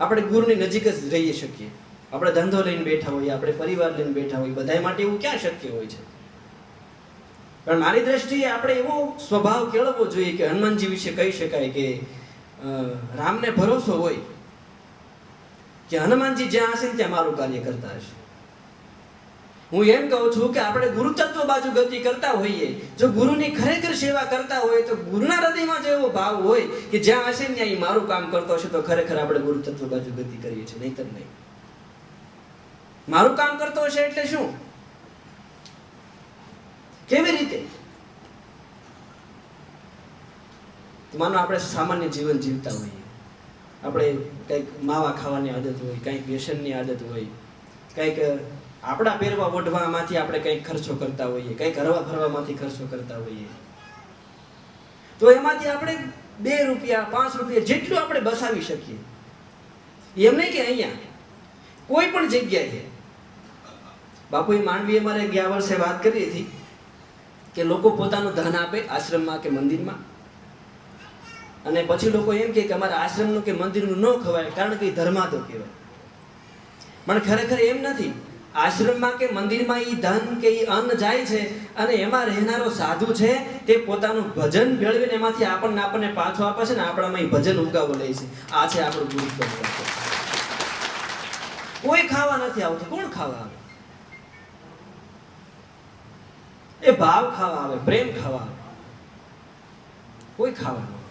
આપણે ગુરુની નજીક જ રહી શકીએ. આપણે ધંધો લઈને બેઠા હોઈએ, આપણે પરિવાર લઈને બેઠા હોઈએ, બધા માટે એવું ક્યાં શક્ય હોય છે? પણ મારી દ્રષ્ટિએ આપણે એવો સ્વભાવ કેળવવો જોઈએ કે હનુમાનજી વિશે કહી શકાય કે રામને ભરોસો હોય કે હનુમાનજી જ્યાં હશે ત્યાં મારું કાર્ય કરતા હશે. હું એમ કહું છું કે આપણે ગુરુતત્વ બાજુ ગતિ કરતા હોઈએ, જો ગુરુની ખરેખર સેવા કરતા હોય તો ગુરુના હૃદયમાં જો એવો ભાવ હોય કે જ્યાં હશે ત્યાં એ મારું કામ કરતો હશે, તો ખરેખર આપણે ગુરુતત્વ બાજુ ગતિ કરીએ છીએ, નહીતર નહીં. મારું કામ કરતો હશે એટલે શું? કેવી રીતે? માનો આપણે સામાન્ય જીવન જીવતા હોઈએ, આપણે કંઈક માવા ખાવાની આદત હોય, કંઈક વ્યસનની આદત હોય, કંઈક આપણા પહેરવા ઓઢવામાંથી આપણે કંઈક ખર્ચો કરતા હોઈએ, કંઈક હરવા ફરવામાંથી ખર્ચો કરતા હોઈએ, તો એમાંથી આપણે 2 રૂપિયા 5 રૂપિયા જેટલું આપણે બસાવી શકીએ. એમ નહીં કે અહીંયા કોઈ પણ જગ્યાએ. બાપુએ માંડવીએ મારે ગયા વર્ષે વાત કરી હતી કે લોકો પોતાનું ધન આપે આશ્રમમાં કે મંદિરમાં, અને પછી લોકો એમ કે અમારા આશ્રમનું કે મંદિરનું ન ખવાય કારણ કે ધર્માદો કહેવાય. પણ ખરેખર એમ નથી. આશ્રમમાં કે મંદિરમાં એ ધન કે એ અન્ન જાય છે અને એમાં રહેનારો સાધુ છે તે પોતાનું ભજન ભેળવીને એમાંથી આપણને પાછો આપે છે ને આપણામાં એ ભજન ઉગાવો લે છે. આ છે આપણું ગુરુત્વ. કોઈ ખાવા નથી આવતું. કોણ ખાવા આવે? એ ભાવ ખાવા આવે, પ્રેમ ખાવા આવે, કોઈ ખાવા ન આવે.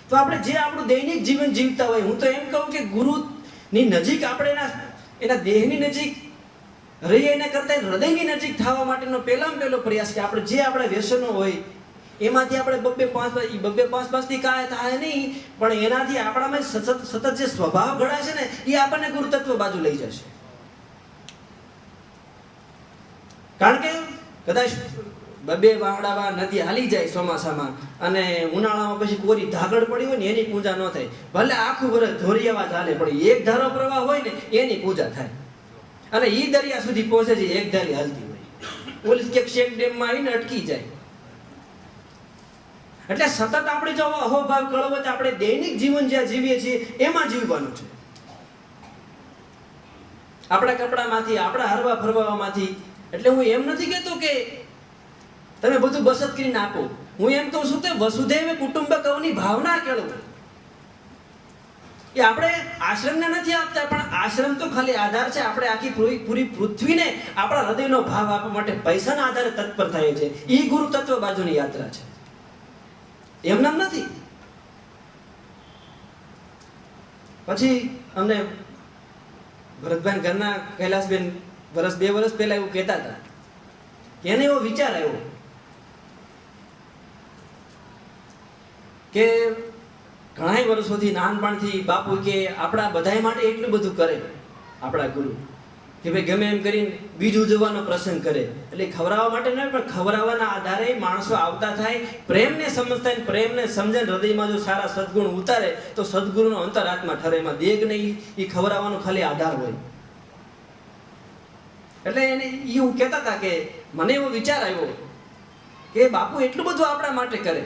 તો આપણે જે આપણું દૈનિક જીવન જીવતા હોય, હું તો એમ કહું કે ગુરુની નજીક આપણે એના દેહની નજીક રહીએ એના કરતા હૃદયની નજીક થવા માટેનો પહેલો પ્રયાસ કે આપણે જે આપણા વ્યસનો હોય એમાંથી આપણે 2-5 થી કાંઈ થાય નહીં, પણ એનાથી આપણામાં સતત જે સ્વભાવ ઘડાશે ને એ આપણને ગુરુતત્વ બાજુ લઈ જશે. કારણ કે કદાચ બબે વાવડાવા નદી હાલી જાય ચોમાસામાં, અને ઉનાળામાં પછી કોરી ધાગડ પડી હોય ને એની પૂજા ન થાય. ભલે આખું વર્ષ ધોરિયાવા ચાલે, પણ એક ધારો પ્રવાહ હોય ને એની પૂજા થાય. અને ઈ દરિયા સુધી પહોંચે છે એક ધારી હાલતી હોય. પોલીસ કે શેક ડેમમાં આવીને અટકી જાય. એટલે સતત આપણે જો અહોભાવ કળવો તો આપણે દૈનિક જીવન જ્યાં જીવીએ છીએ એમાં જીવવાનું છે. આપણા કપડામાંથી, આપણા હરવા ફરવામાંથી. એટલે હું એમ નથી કહેતો કે તમે બધું બચત કરીને આપો. હું એમ કહું છું કે વસુધૈવ કુટુંબકમની ભાવના કેળવો. એ આપણે આશ્રમને નથી આપતા, પણ આશ્રમ તો ખાલી આધાર છે. આપણે આખી પૂરી પૃથ્વીને આપણા હૃદયનો ભાવ આપવા માટે પૈસાના આધારે તત્પર થાય છે. એ ગુરુ તત્વ બાજુની યાત્રા છે, એમ નામ નથી. પછી અમને ભરતભાઈ ઘરના કૈલાસબેન બે વર્ષ પહેલા એવું કહેતા હતા કે એને એવો વિચાર આવ્યો કે ઘણા વર્ષોથી નાનપણથી બાપુ કે આપણા બધા માટે એટલું બધું કરે આપણા ગુરુ, કે ભાઈ ગમે એમ કરીને બીજ ઉજવવાનો પ્રસંગ કરે. એટલે ખવડાવવા માટે નહીં, પણ ખવડાવવાના આધારે માણસો આવતા થાય, પ્રેમને સમજતા, પ્રેમને સમજે, હૃદયમાં જો સારા સદગુણ ઉતારે તો સદગુરુનો અંતરાત્મા ઠરે. એમાં દેગ નહીં, એ ખવડાવવાનો ખાલી આધાર હોય. એટલે એને એવું કહેતા હતા કે મને એવો વિચાર આવ્યો કે બાપુ એટલું બધું આપણા માટે કરે.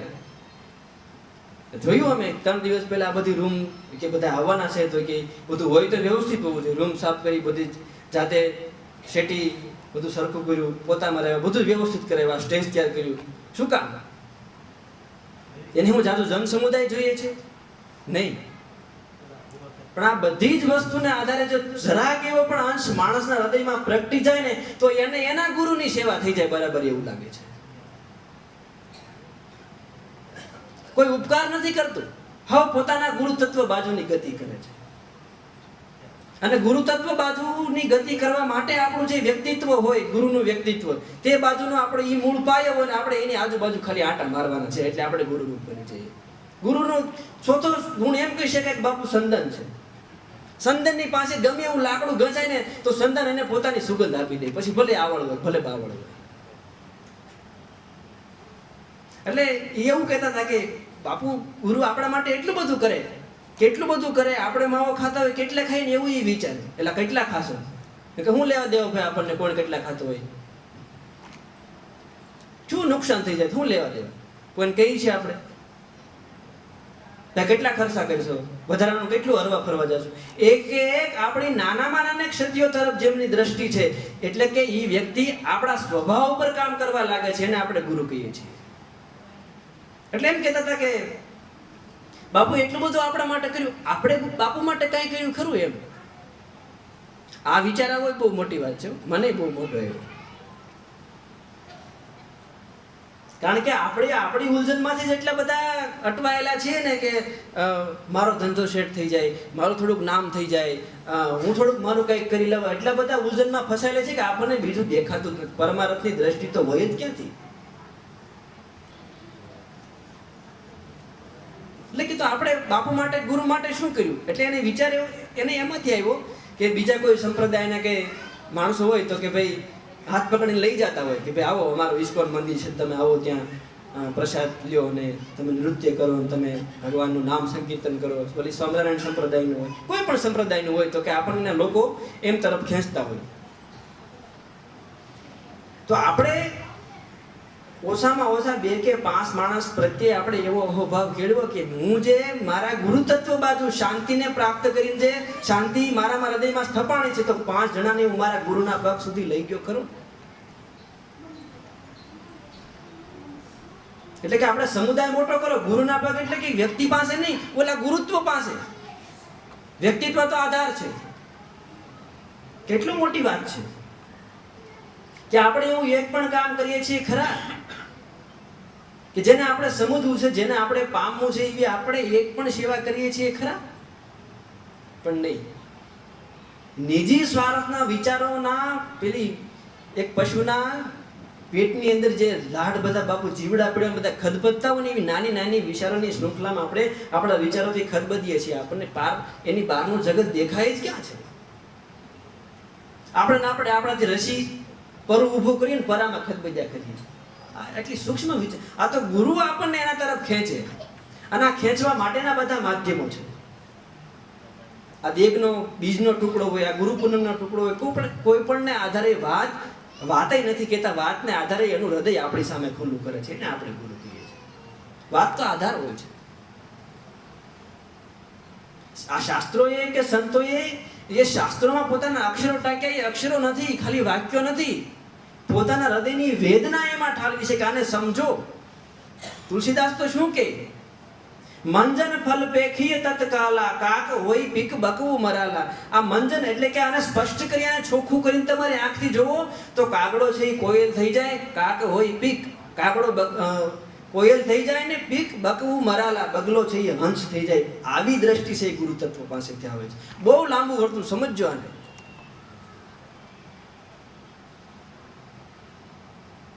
જોયું અમે 3 દિવસ પહેલા આ બધી રૂમ કે બધા આવવાના છે, તો કે બધું હોય તો વ્યવસ્થિત હોવું જોઈએ. રૂમ સાફ કરી, બધી જાતે શેટી બધું સરખું કર્યું, પોતામાં રહ્યા, બધું વ્યવસ્થિત કરાવ્યા, સ્ટેજ તૈયાર કર્યું. શું કામ? એને હું જાજુ જન સમુદાય જોઈએ છે નહીં, પણ આ બધી જ વસ્તુને આધારે જો જરાક એવો પણ અંશ માણસના હૃદયમાં પ્રગટી જાય ને તો એને એના ગુરુની સેવા થઈ જાય બરાબર એવું લાગે છે. કોઈ ઉપકાર નથી કરતું, હવે પોતાના ગુરુ તત્વ બાજુની ગતિ કરે છે. અને ગુરુ તત્વ બાજુની ગતિ કરવા માટે આપણું જે વ્યક્તિત્વ હોય, ગુરુનું વ્યક્તિત્વ, તે બાજુનો આપણે એ મૂળ પાયો હોય ને આપણે એની આજુબાજુ ખાલી આટા મારવાના છે. એટલે આપણે ગુરુ રૂપ બની જઈએ. ગુરુનો ચોથો ગુણ એમ કહી શકાય કે બાપુ સંદન છે. સંદનની પાસે ગમે એવું લાકડું ઘસાય ને તો સંદન એને પોતાની સુગંધ આપી દે, પછી ભલે આવડ હોય ભલે બાવળ હોય. એટલે એવું કહેતા હતા કે બાપુ ગુરુ આપણા માટે એટલું બધું કરે, કેટલું બધું કરે. આપણે માવો ખાતા હોય કેટલા ખાઈ ને એવું એ વિચારે, એટલે કેટલા ખાશો કે હું લેવા દેવો ભાઈ, આપણને કોણ કેટલા ખાતો હોય, શું નુકસાન થઈ જાય, શું લેવા દેવા. કોઈને કહી છે આપણે કેટલા ખર્ચા કરશો, વધારાનું કેટલું હરવા ફરવા જશો. એક આપણી નાનામાં નાના ક્ષત્રિયો તરફ જેમની દ્રષ્ટિ છે, એટલે કે એ વ્યક્તિ આપણા સ્વભાવ ઉપર કામ કરવા લાગે છે, એને આપણે ગુરુ કહીએ છીએ. એટલે એમ કહેતા હતા કે બાપુ એટલું બધું આપણા માટે કર્યું, આપણે બાપુ માટે કઈ કર્યું ખરું? એમ આ વિચાર આવો બહુ મોટી વાત છે, મને બહુ મોટો આવ્યો. કારણ કે આપણી ઉલઝનમાંથી જ એટલા બધા અટવાયેલા છીએ ને કે મારો ધંધો સેટ થઈ જાય, મારું થોડુંક નામ થઈ જાય, હું થોડુંક મારું કંઈક કરી લેવા, એટલા બધા ઉલઝનમાં ફસાયેલા છે કે આપણને બીજું દેખાતું જ નથી. પરમાર્થની દ્રષ્ટિ તો હોય જ ક્યાંથી? એટલે કે તો આપણે બાપુ માટે, ગુરુ માટે શું કર્યું? એટલે એને વિચાર એને એમાંથી આવ્યો કે બીજા કોઈ સંપ્રદાયના કે માણસો હોય તો કે ભાઈ હાથ પકડીને લઈ જતા હોય કે ભાઈ આવો અમારું ઇસ્કોન મંદિર છે, તમે આવો, ત્યાં પ્રસાદ લ્યો ને તમે નૃત્ય કરો ને તમે ભગવાનનું નામ સંકીર્તન કરો. ભલે સ્વામિનારાયણ સંપ્રદાયનું હોય, કોઈ પણ સંપ્રદાયનું હોય, તો કે આપણને લોકો એમ તરફ ખેંચતા હોય. તો આપણે ઓછામાં ઓછા 2 કે 5 માણસ પ્રત્યે આપણે એવો અહોભાવ કેળવો કે હું જે મારા ગુરુ તત્વ બાજુ શાંતિને પ્રાપ્ત કરીને જે શાંતિ મારામાં હૃદયમાં સ્થપાણી છે, તો 5 જણાને હું મારા ગુરુના પગ સુધી લઈ ગયો ખરો. એટલે કે આપણે સમુદાય મોટો કરો, ગુરુના પગ એટલે કે વ્યક્તિ પાસે નહીં, ઓલા ગુરુત્વ પાસે. વ્યક્તિત્વ તો આધાર છે. કેટલું મોટી વાત છે કે આપણે એવું એક પણ કામ કરીએ છીએ ખરા કે જેને આપણે સમજવું છે, જેને આપણે પામવું છે, એવી આપણે એક પણ સેવા કરીએ છીએ ખરા? પણ નહીં. નિજી સ્વાર્થના વિચારોના પેલી એક પશુના પેટની અંદર જે લાડ બધા બાપુ જીવડા પડ્યા બધા ખદબદતા હોય ને એવી નાની નાની વિચારોની શૃંખલામાં આપણે આપણા વિચારોથી ખદબદીએ છીએ. આપણને એની બહારનું જગત દેખાય જ ક્યાં છે? આપણે આપણાથી રસી પરુ ઊભું કરીને પરામાં ખદબદ્યા કરીએ. એટલી સૂક્ષ્મ વિચાર. આ તો ગુરુ આપણને એના તરફ ખેંચે, અને આ ખેંચવા માટેના બધા માધ્યમો છે. આ દેગનો બીજનો ટુકડો હોય, આ ગુરુ પૂનમનો ટુકડો હોય, કોઈ પણને આધારે વાતય નથી કહેતા, વાતને આધારે એનું હૃદય આપણી સામે ખુલ્લું કરે છે, એને આપણે ગુરુ કહીએ છીએ. વાત તો આધાર હોય છે. આ શાસ્ત્રોએ કે સંતોએ એ શાસ્ત્રોમાં પોતાના અક્ષરો ટાંક્યા, એ અક્ષરો નથી, ખાલી વાક્યો નથી, પોતાના હૃદયની વેદના એમાં ઠાલવી છે કે આને સમજો. તુલસીદાસ તો શું કહે? મંજન ફલ પેખીએ તત્કાલા, કાક હોય પીક બકવું મરાલા. આ મંજન એટલે કે આને સ્પષ્ટ કરી, આને ચોખ્ખું કરીને તમારી આંખથી જોવો તો કાગડો છે એ કોયલ થઈ જાય, કાક હોય પીક, કાગડો કોયલ થઈ જાય ને પીક બકવું મરાલા, બગલો છે એ હંસ થઈ જાય. આવી દ્રષ્ટિ છે એ ગુરુ તત્વ પાસેથી આવે છે. બહુ લાંબુ વર્તું, સમજજો આને.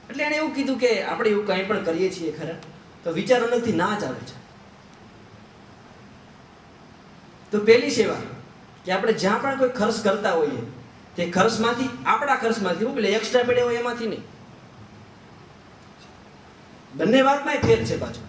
એટલે એને એવું કીધું કે આપણે એવું કંઈ પણ કરીએ છીએ ખરા તો વિચારો નથી, ના જ આવે છે. તો પહેલી સેવા કે આપણે જ્યાં પણ કોઈ ખર્ચ કરતા હોઈએ તે ખર્ચમાંથી, આપણા ખર્ચમાંથી, એટલે એક્સ્ટ્રા પડ્યા હોય એમાંથી નહીં. બંને વાતમાં ફેર છે પાછો.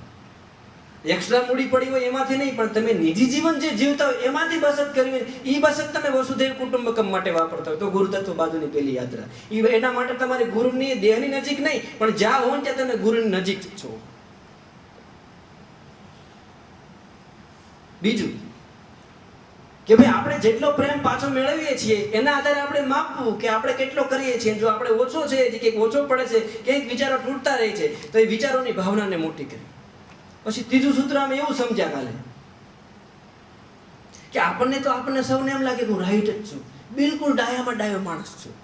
એક્સ્ટ્રા મૂડી પડી હોય એમાંથી નહીં, પણ તમે નિજી જીવન જે જીવતા હોય એમાંથી બચત કરવી, એ બચત તમે વસુધૈવ કુટુંબકમ માટે વાપરતા હોય તો ગુરુ તત્વ બાજુની પેલી યાત્રા. એના માટે તમારે ગુરુની દેહની નજીક નહીં, પણ જ્યાં હો ત્યાં તમે ગુરુની નજીક છો. બીજું કે ભાઈ આપણે જેટલો પ્રેમ પાછો મેળવીએ છીએ એના આધારે આપણે માપવું કે આપણે કેટલો કરીએ છીએ. જો આપણે ઓછો છે, કંઈક ઓછો પડે છે, કંઈક વિચારો તૂટતા રહે છે, તો એ વિચારોની ભાવનાને મોટી કરી. પછી ત્રીજું સૂત્ર અમે એવું સમજ્યા કાલે કે આપણને સૌને એમ લાગે કે હું રાઈટ જ છું, બિલકુલ ડાયામાં ડાયો માણસ છું.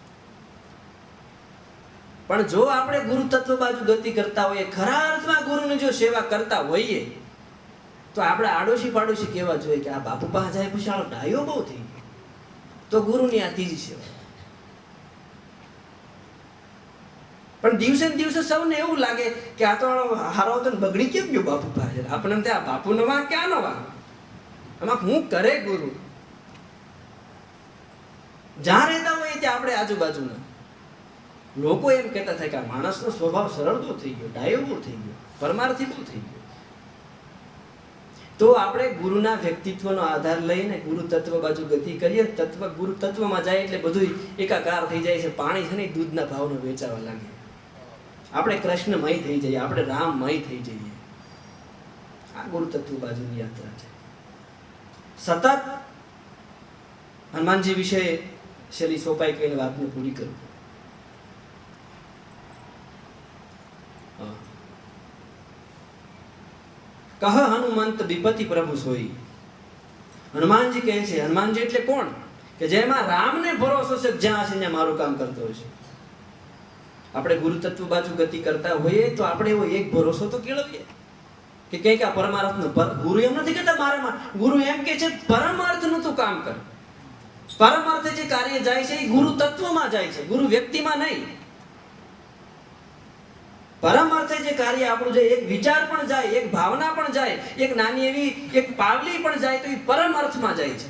પણ જો આપણે ગુરુ તત્વ બાજુ ગતિ કરતા હોઈએ, ખરા અર્થમાં ગુરુની જો સેવા કરતા હોઈએ, તો આપણે આડોશી પાડોશી કહેવા જોઈએ કે આ બાપુ પાસે જાય પછી આ ડાયો બહુ થઈ ગયો. તો ગુરુની આ ત્રીજી સેવા. પણ દિવસે ને દિવસે સૌને એવું લાગે કે આ તો હારો હતો ને બગડી કેમ ગયો બાપુ પાસે. આપણને ત્યાં બાપુનો વાંક ક્યાંનો વાંક, આમાં હું કરે ગુરુ. જ્યાં રહેતા હોય ત્યાં આપણે આજુબાજુના લોકો એમ કહેતા થાય કે આ માણસનો સ્વભાવ સરળ બહુ થઈ ગયો, ડાયો બહુ થઈ ગયો, પરમાર્થી બહુ થઈ ગયો. તો આપણે ગુરુના વ્યક્તિત્વનો આધાર લઈને ગુરુ તત્વ બાજુ ગતિ કરીએ. ગુરુ તત્વમાં જાય એટલે બધું એકાકાર થઈ જાય છે. પાણી છે ને દૂધના ભાવનો વેચાવા લાગે. આપણે કૃષ્ણમય થઈ જઈએ, આપણે રામમય થઈ જઈએ. આ ગુરુ તત્વ બાજુની યાત્રા છે. સતત હનુમાનજી વિશે શેલી સોપાઈ કહીને વાતને પૂરી કરું. કહ હનુમંત વિપતિ પ્રભુ સોઈ. હનુમાનજી કહે છે, હનુમાનજી એટલે કોણ? કે જેમાં રામને ભરોસો છે, જ્યાં હશે ત્યાં મારું કામ કરતો હશે. આપણે ગુરુ તત્વ બાજુ ગતિ કરતા હોઈએ તો આપણે એવો એક ભરોસો તો કેળવીએ કે કંઈક આ પરમાર્થનો ગુરુ એમ નથી કહેતા મારામાં, ગુરુ એમ કે છે પરમાર્થનું તું કામ કર. પરમાર્થે જે કાર્ય જાય છે એ ગુરુ તત્વમાં જાય છે, ગુરુ વ્યક્તિમાં નહીં. પરમાર્થે જે કાર્ય આપણું જાય, એક વિચાર પણ જાય, એક ભાવના પણ જાય, એક નાની એવી એક પાવલી પણ જાય, તો એ પરમાર્થમાં જાય છે.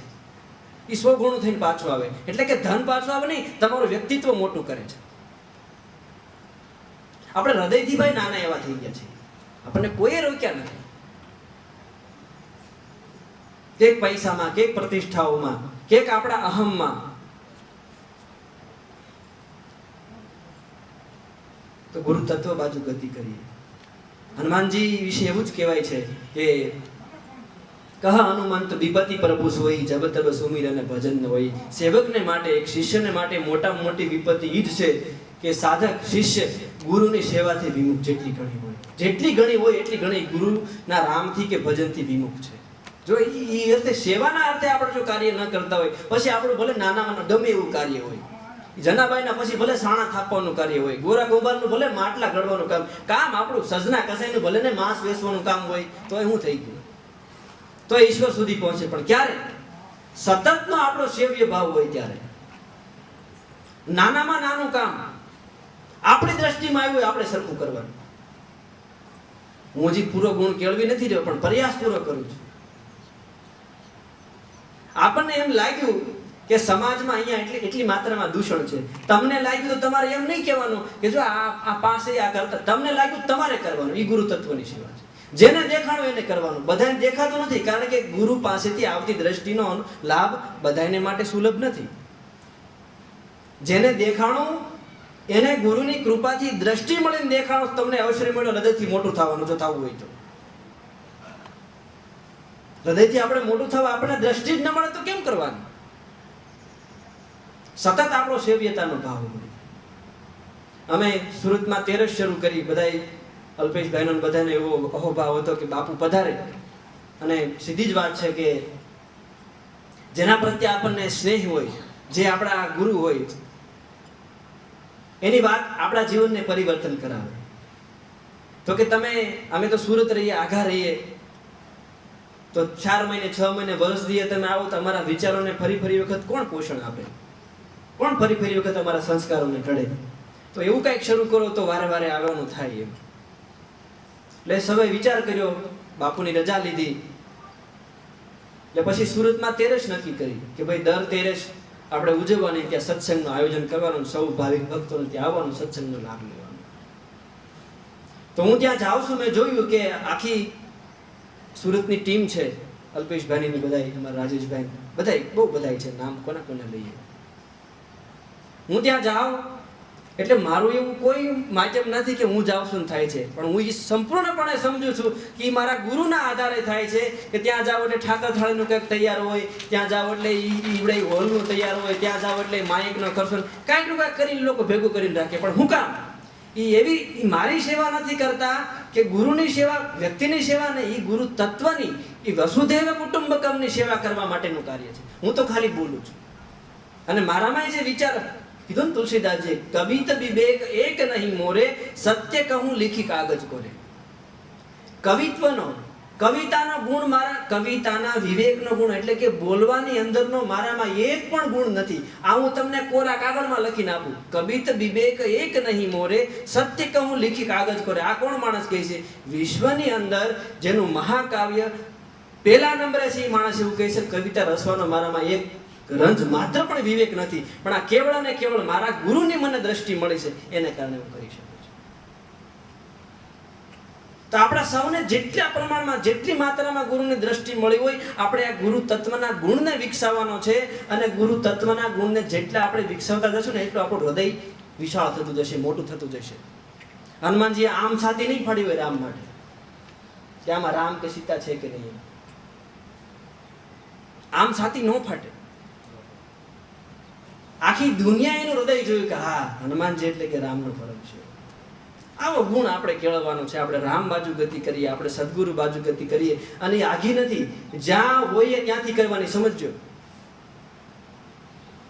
એ સ્વગુણ થઈને પાછું આવે. એટલે કે ધન પાછું આવે નહીં, તમારું વ્યક્તિત્વ મોટું કરે છે. આપણે હૃદયથી ભાઈ નાના એવા થઈ ગયા છે, આપણને કોઈએ રોક્યા નથી. કેક પૈસામાં, કેક પ્રતિષ્ઠાઓમાં, કેક આપણા અહમમાં. તો ગુરુ તત્વ બાજુ ગતિ કરીએ. હનુમાનજી વિશે એવું જ કહેવાય છે કે કહ હનુમંત વિપતિ પ્રભુ સોઈ, જબ તબ સુમિર અને ભજન હોય. સેવકને માટે, એક શિષ્યને માટે મોટામાં મોટી વિપત્તિ ઈ જ છે કે સાધક શિષ્ય ગુરુની સેવાથી વિમુખ જેટલી ઘણી હોય, જેટલી ઘણી હોય એટલી ઘણી ગુરુના રામથી કે ભજનથી વિમુખ છે. જો એ અર્થે સેવાના અર્થે આપણે જો કાર્ય ન કરતા હોય, પછી આપણું ભલે નાનામાં ગમે એવું કાર્ય હોય, જનાબાઈના પછી ભલે સાણા થાપવાનું કાર્ય હોય, ગોરા ગોબારનું ભલે માટલા ઘડવાનું કામ આપણું સજના કસાઈનું ભલે ને માંસ વેચવાનું કામ હોય, તો એ શું થઈ ગયું? તો ઈશ્વર સુધી પહોંચે. પણ ક્યારે? સતતનો આપણો સેવ્ય ભાવ હોય ત્યારે. નાનામાં નાનું કામ આપણી દ્રષ્ટિમાં આવ્યું આપણે સરખું કરવાનું. હું હજી પૂરો ગુણ કેળવી નથી રહ્યો, પણ પ્રયાસ પૂરો કરું છું. આપણને એમ લાગ્યું કે સમાજમાં અહીંયા એટલી માત્રામાં દૂષણ છે. તમને લાગ્યું તો તમારે એમ નહીં કહેવાનું કે જો આ પાસે આ કરતા, તમને લાગ્યું તમારે કરવાનું. એ ગુરુ તત્વની સેવા છે. જેને દેખાણું એને કરવાનું. બધાને દેખાતું નથી, કારણ કે ગુરુ પાસેથી આવતી દ્રષ્ટિનો લાભ બધાને માટે સુલભ નથી. જેને દેખાણું એને ગુરુની કૃપાથી દ્રષ્ટિ મળીને દેખાણું તમને અવસર મળ્યો હૃદયથી મોટું થવાનું, જો થવું હોય તો. હૃદયથી આપણે મોટું થવા આપણને દ્રષ્ટિ જ ન મળે તો કેમ કરવાનું? સતત આપણો સેવ્યતાનો ભાવ મળે. અમે સુરતમાં તેરસ શરૂ કરી, બધાય અલ્પેશભાઈનો બધાને એવો અહોભાવ હતો કે બાપુ પધારે. અને સીધી જ વાત છે કે જેના પ્રત્યે આપણને સ્નેહ હોય, જે આપણા ગુરુ હોય, એની વાત આપણા જીવનને પરિવર્તન કરાવે. તો કે અમે તો સુરત રહીએ, આઘા રહીએ, તો 4 મહિને 6 મહિને વર્ષ દીએ તમે આવો તો અમારા વિચારોને ફરી વખત કોણ પોષણ આપે? કોણ ફરી વખત અમારા સંસ્કારોને ઢળે? તો એવું કંઈક શરૂ કરો તો વારે વારે આવવાનું થાય. એમ એટલે સૌએ વિચાર કર્યો, બાપુની રજા લીધી. એટલે પછી સુરતમાં તેરસ નક્કી કરી કે ભાઈ દર તેરસ આપણે ઉજવવાની, ત્યાં સત્સંગનું આયોજન કરવાનું, સૌ ભાવિક ભક્તોને ત્યાં આવવાનું, સત્સંગનો લાભ લેવાનો. તો હું ત્યાં જાઉં છું, મેં જોયું કે આખી સુરતની ટીમ છે, અલ્પેશભાઈની બધાય, અમારા રાજેશભાઈ બધાય, બહુ બધાય છે, નામ કોને લઈએ. હું ત્યાં જાઉં એટલે મારું એવું કોઈ માધ્યમ નથી કે હું જાઉં છું થાય છે, પણ હું એ સંપૂર્ણપણે સમજુ છું કે મારા ગુરુના આધારે થાય છે. કે ત્યાં જાવ એટલે ઠાકર થાળીનું કંઈક તૈયાર હોય, ત્યાં જાવ એટલે ઈવડે હોલનું તૈયાર હોય, ત્યાં જાવ એટલે માયકનો ખર્ચો કાંઈકનું કાંઈક કરીને લોકો ભેગું કરીને રાખે. પણ હું કામ? એ મારી સેવા નથી કરતા કે ગુરુની સેવા, વ્યક્તિની સેવા નહીં, એ ગુરુ તત્વની, એ વસુધૈવ કુટુંબકમની સેવા કરવા માટેનું કાર્ય છે. હું તો ખાલી બોલું છું. અને મારામાં જે વિચાર કીધું ને તુલસીદાસજી, કવિત વિવેક એક નહીં મોરે, સત્ય કહું લીખી કાગજ કોરે. કવિત્વનો, કવિતાનો ગુણ મારા, કવિતાના વિવેકનો ગુણ એટલે કે બોલવાની અંદરનો મારામાં એક પણ ગુણ નથી. આ હું તમને કોરા કાગળમાં લખીને આપું. કવિત વિવેક એક નહીં મોરે, સત્ય કહું લીખી કાગજ કોરે. આ કોણ માણસ કહે છે? વિશ્વની અંદર જેનું મહાકાવ્ય પહેલા નંબરે છે એ માણસ એવું કહે છે, કવિતા રસવાનો મારામાં એક રંજ માત્ર પણ વિવેક નથી, પણ આ કેવળ અને કેવળ મારા ગુરુની મને દ્રષ્ટિ મળી છે, એને કારણે હું કરી શકું છું. તો આપણા સૌને જેટલા પ્રમાણમાં, જેટલી માત્રામાં ગુરુની દ્રષ્ટિ મળી હોય, આપણે આ ગુરુ તત્વના ગુણને વિકસાવવાનો છે. અને ગુરુ તત્વના ગુણને જેટલા આપણે વિકસાવતા જશું ને, એટલું આપણું હૃદય વિશાળ થતું જશે, મોટું થતું જશે. હનુમાનજીએ આમ છાતી નહીં ફાડી હોય રામ માટે, કે આમાં રામ કે સીતા છે કે નહીં. આમ છાતી ન ફાટે. આખી દુનિયા એનું હૃદય જોયું કે હા, હનુમાનજી એટલે કે રામનો ફરક છે. આવો ગુણ આપણે કેળવવાનો છે. આપણે રામ બાજુ ગતિ કરીએ, આપણે સદગુરુ બાજુ ગતિ કરીએ. અને એ આઘી નથી, જ્યાં હોઈએ ત્યાંથી કરવાની, સમજજો.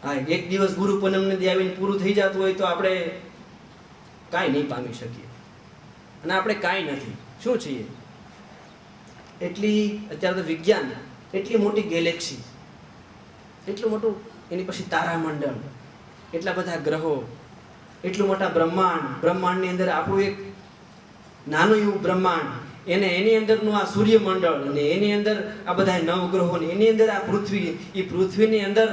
હા, એક દિવસ ગુરુ પૂનમને દી આવીને પૂરું થઈ જતું હોય તો આપણે કાંઈ નહીં પામી શકીએ. અને આપણે કાંઈ નથી. શું છીએ? અત્યારે તો વિજ્ઞાન, એટલી મોટી ગેલેક્સી, એટલું મોટું, એની પછી તારામંડળ, એટલા બધા ગ્રહો, એટલું મોટા બ્રહ્માંડ. બ્રહ્માંડની અંદર આપણું એક નાનું એવું બ્રહ્માંડ, એની અંદરનું આ સૂર્યમંડળ, અને એની અંદર આ બધા નવગ્રહો, એની અંદર આ પૃથ્વી, એ પૃથ્વીની અંદર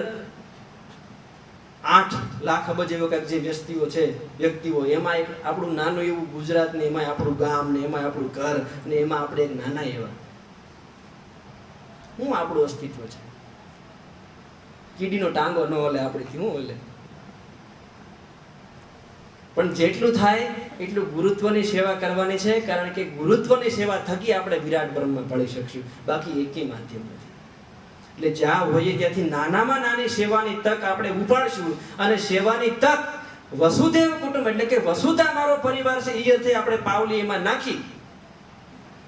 8 લાખ અબજ એવો કંઈક જે વ્યક્તિઓ, એમાં એક આપણું નાનું એવું ગુજરાત, ને એમાં આપણું ગામ, ને એમાં આપણું ઘર, ને એમાં આપણે એક નાના એવા, શું આપણું અસ્તિત્વ છે? કીડીનો ટાંગો ન હલે આપણીથી, શું હલે? પણ જેટલું થાય એટલું ગુરુત્વની સેવા કરવાની છે, કારણ કે ગુરુત્વની સેવા થકી આપણે વિરાટ બ્રહ્મમાં ભળી શકશું, બાકી એકેય માધ્યમ નથી. એટલે જ્યાં હોઈએ ત્યાંથી નાનામાં નાની સેવાની તક આપણે ઉપાડશું. અને સેવાની તક વસુધૈવ કુટુંબ એટલે કે વસુધા મારો પરિવાર છે, એ અર્થે આપણે પાવલી એમાં નાખી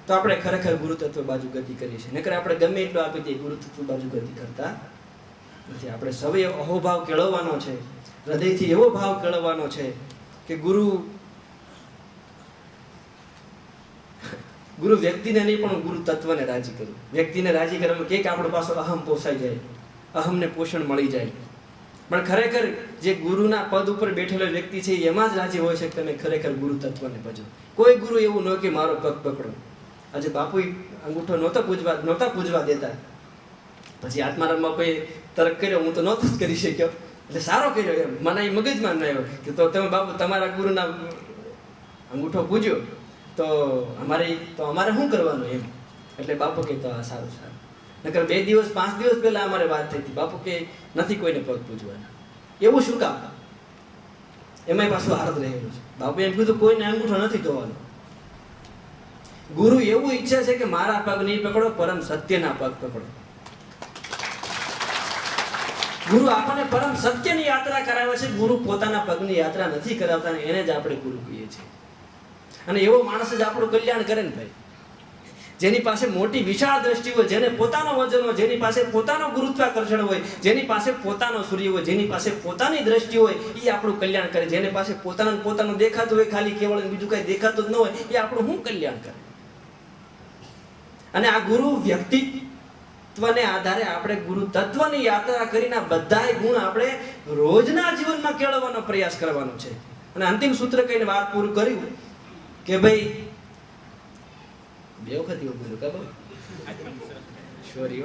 તો આપણે ખરેખર ગુરુતત્વ બાજુ ગતિ કરીએ છીએ. નકર આપણે ગમે એટલું આપી દઈએ, ગુરુતત્વ બાજુ ગતિ કરતા નથી. આપણે સૌએ અહોભાવ કેળવવાનો છે, હૃદયથી એવો ભાવ કેળવવાનો છે કે ગુરુ વ્યક્તિને નહીં પણ ગુરુ તત્વને રાજી કરવું. વ્યક્તિને રાજી કરવામાં કે આપણો પાછો અહમ પોસાઈ જાય, અહમને પોષણ મળી જાય. પણ ખરેખર જે ગુરુના પદ ઉપર બેઠેલો વ્યક્તિ છે એમાં જ રાજી હોય છે કે તમે ખરેખર ગુરુ તત્વને ભજો. કોઈ ગુરુ એવું ન કે મારો પગ પકડો. આજે બાપુ અંગૂઠો નહોતા પૂજવા દેતા, પછી આત્મારામમાં કોઈ તર્ક કર્યો, હું તો નહોતો જ કરી શક્યો, એટલે સારો કર્યો એમ, મને એ મગજમાં ન આવ્યો કે તો તમે બાપુ તમારા ગુરુના અંગૂઠો પૂજ્યો તો અમારે શું કરવાનું એમ. એટલે બાપુ કે તો આ સારું સારું. નકર 2 દિવસ 5 દિવસ પહેલા અમારે વાત થઈ હતી, બાપુ કે નથી કોઈને પગ પૂજવાના. એવું શું કામ? એમાંય પાછું હાર્દ રહેલું છે. બાપુ એમ કીધું કોઈને અંગૂઠો નથી ધોવાનો. ગુરુ એવું ઈચ્છે છે કે મારા પગ નહીં પકડો, પરમ સત્યના પગ પકડો. ગુરુ આપણને પરમ સત્યની યાત્રા કરાવે છે. ગુરુ પોતાના પગની યાત્રા નથી કરાવતા, એને જ આપણે ગુરુ કહીએ છીએ. અને એવો માણસ જ આપણું કલ્યાણ કરે ને ભાઈ, જેની પાસે મોટી વિશાળ દ્રષ્ટિ હોય, જેને પોતાનો વજન હોય, જેની પાસે પોતાનો ગુરુત્વાકર્ષણ હોય, જેની પાસે પોતાનો સૂર્ય હોય, જેની પાસે પોતાની દ્રષ્ટિ હોય, એ આપણું કલ્યાણ કરે. જેને પાસે પોતાનું દેખાતું હોય, ખાલી કેવળ બીજું કઈ દેખાતું જ ન હોય, એ આપણું શું કલ્યાણ કરે. અને આ ગુરુ વ્યક્તિત્વને આધારે આપણે ગુરુ તત્વની યાત્રા કરીને બધાય ગુણ આપણે રોજના જીવનમાં કેળવવાનો પ્રયાસ કરવાનો છે. અને અંતિમ સૂત્ર કહીને વાત પૂરું કર્યું કે ભાઈ 2 વખત એવું બોલ્યું કે સોરી,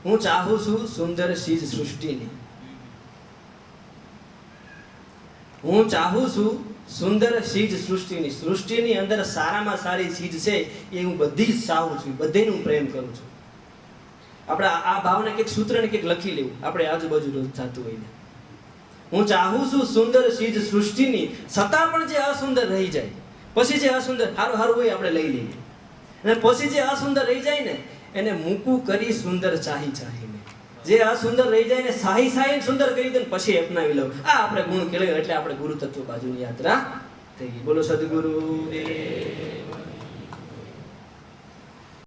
હું ચાહું છું સુંદર ચીજ સૃષ્ટિની, હું ચાહું છું સુંદર ચીજ સૃષ્ટિની. સૃષ્ટિની અંદર સારામાં સારી ચીજ છે એ હું બધી જ ચાહું છું, બધીને હું પ્રેમ કરું છું. આપણે આ ભાવને કંઈક સૂત્રને કંઈક લખી લેવું, આપણે આજુબાજુ રોજ થતું હોય ને. હું ચાહું છું સુંદર ચીજ સૃષ્ટિની, છતાં પણ જે અસુંદર રહી જાય, પછી જે અસુંદર સારું હોય આપણે લઈ લઈએ, અને પછી જે અસુંદર રહી જાય ને એને મૂકું કરી સુંદર ચાહીને. જે અસુંદર રહી જાય ને સાહી સુંદર કરી દે ને પછી અપનાવી લઉં. આ આપણે ગુણ કેળવ્યો એટલે આપણે ગુરુ તત્વ બાજુની યાત્રા થઈ ગઈ. બોલો સદગુરુ.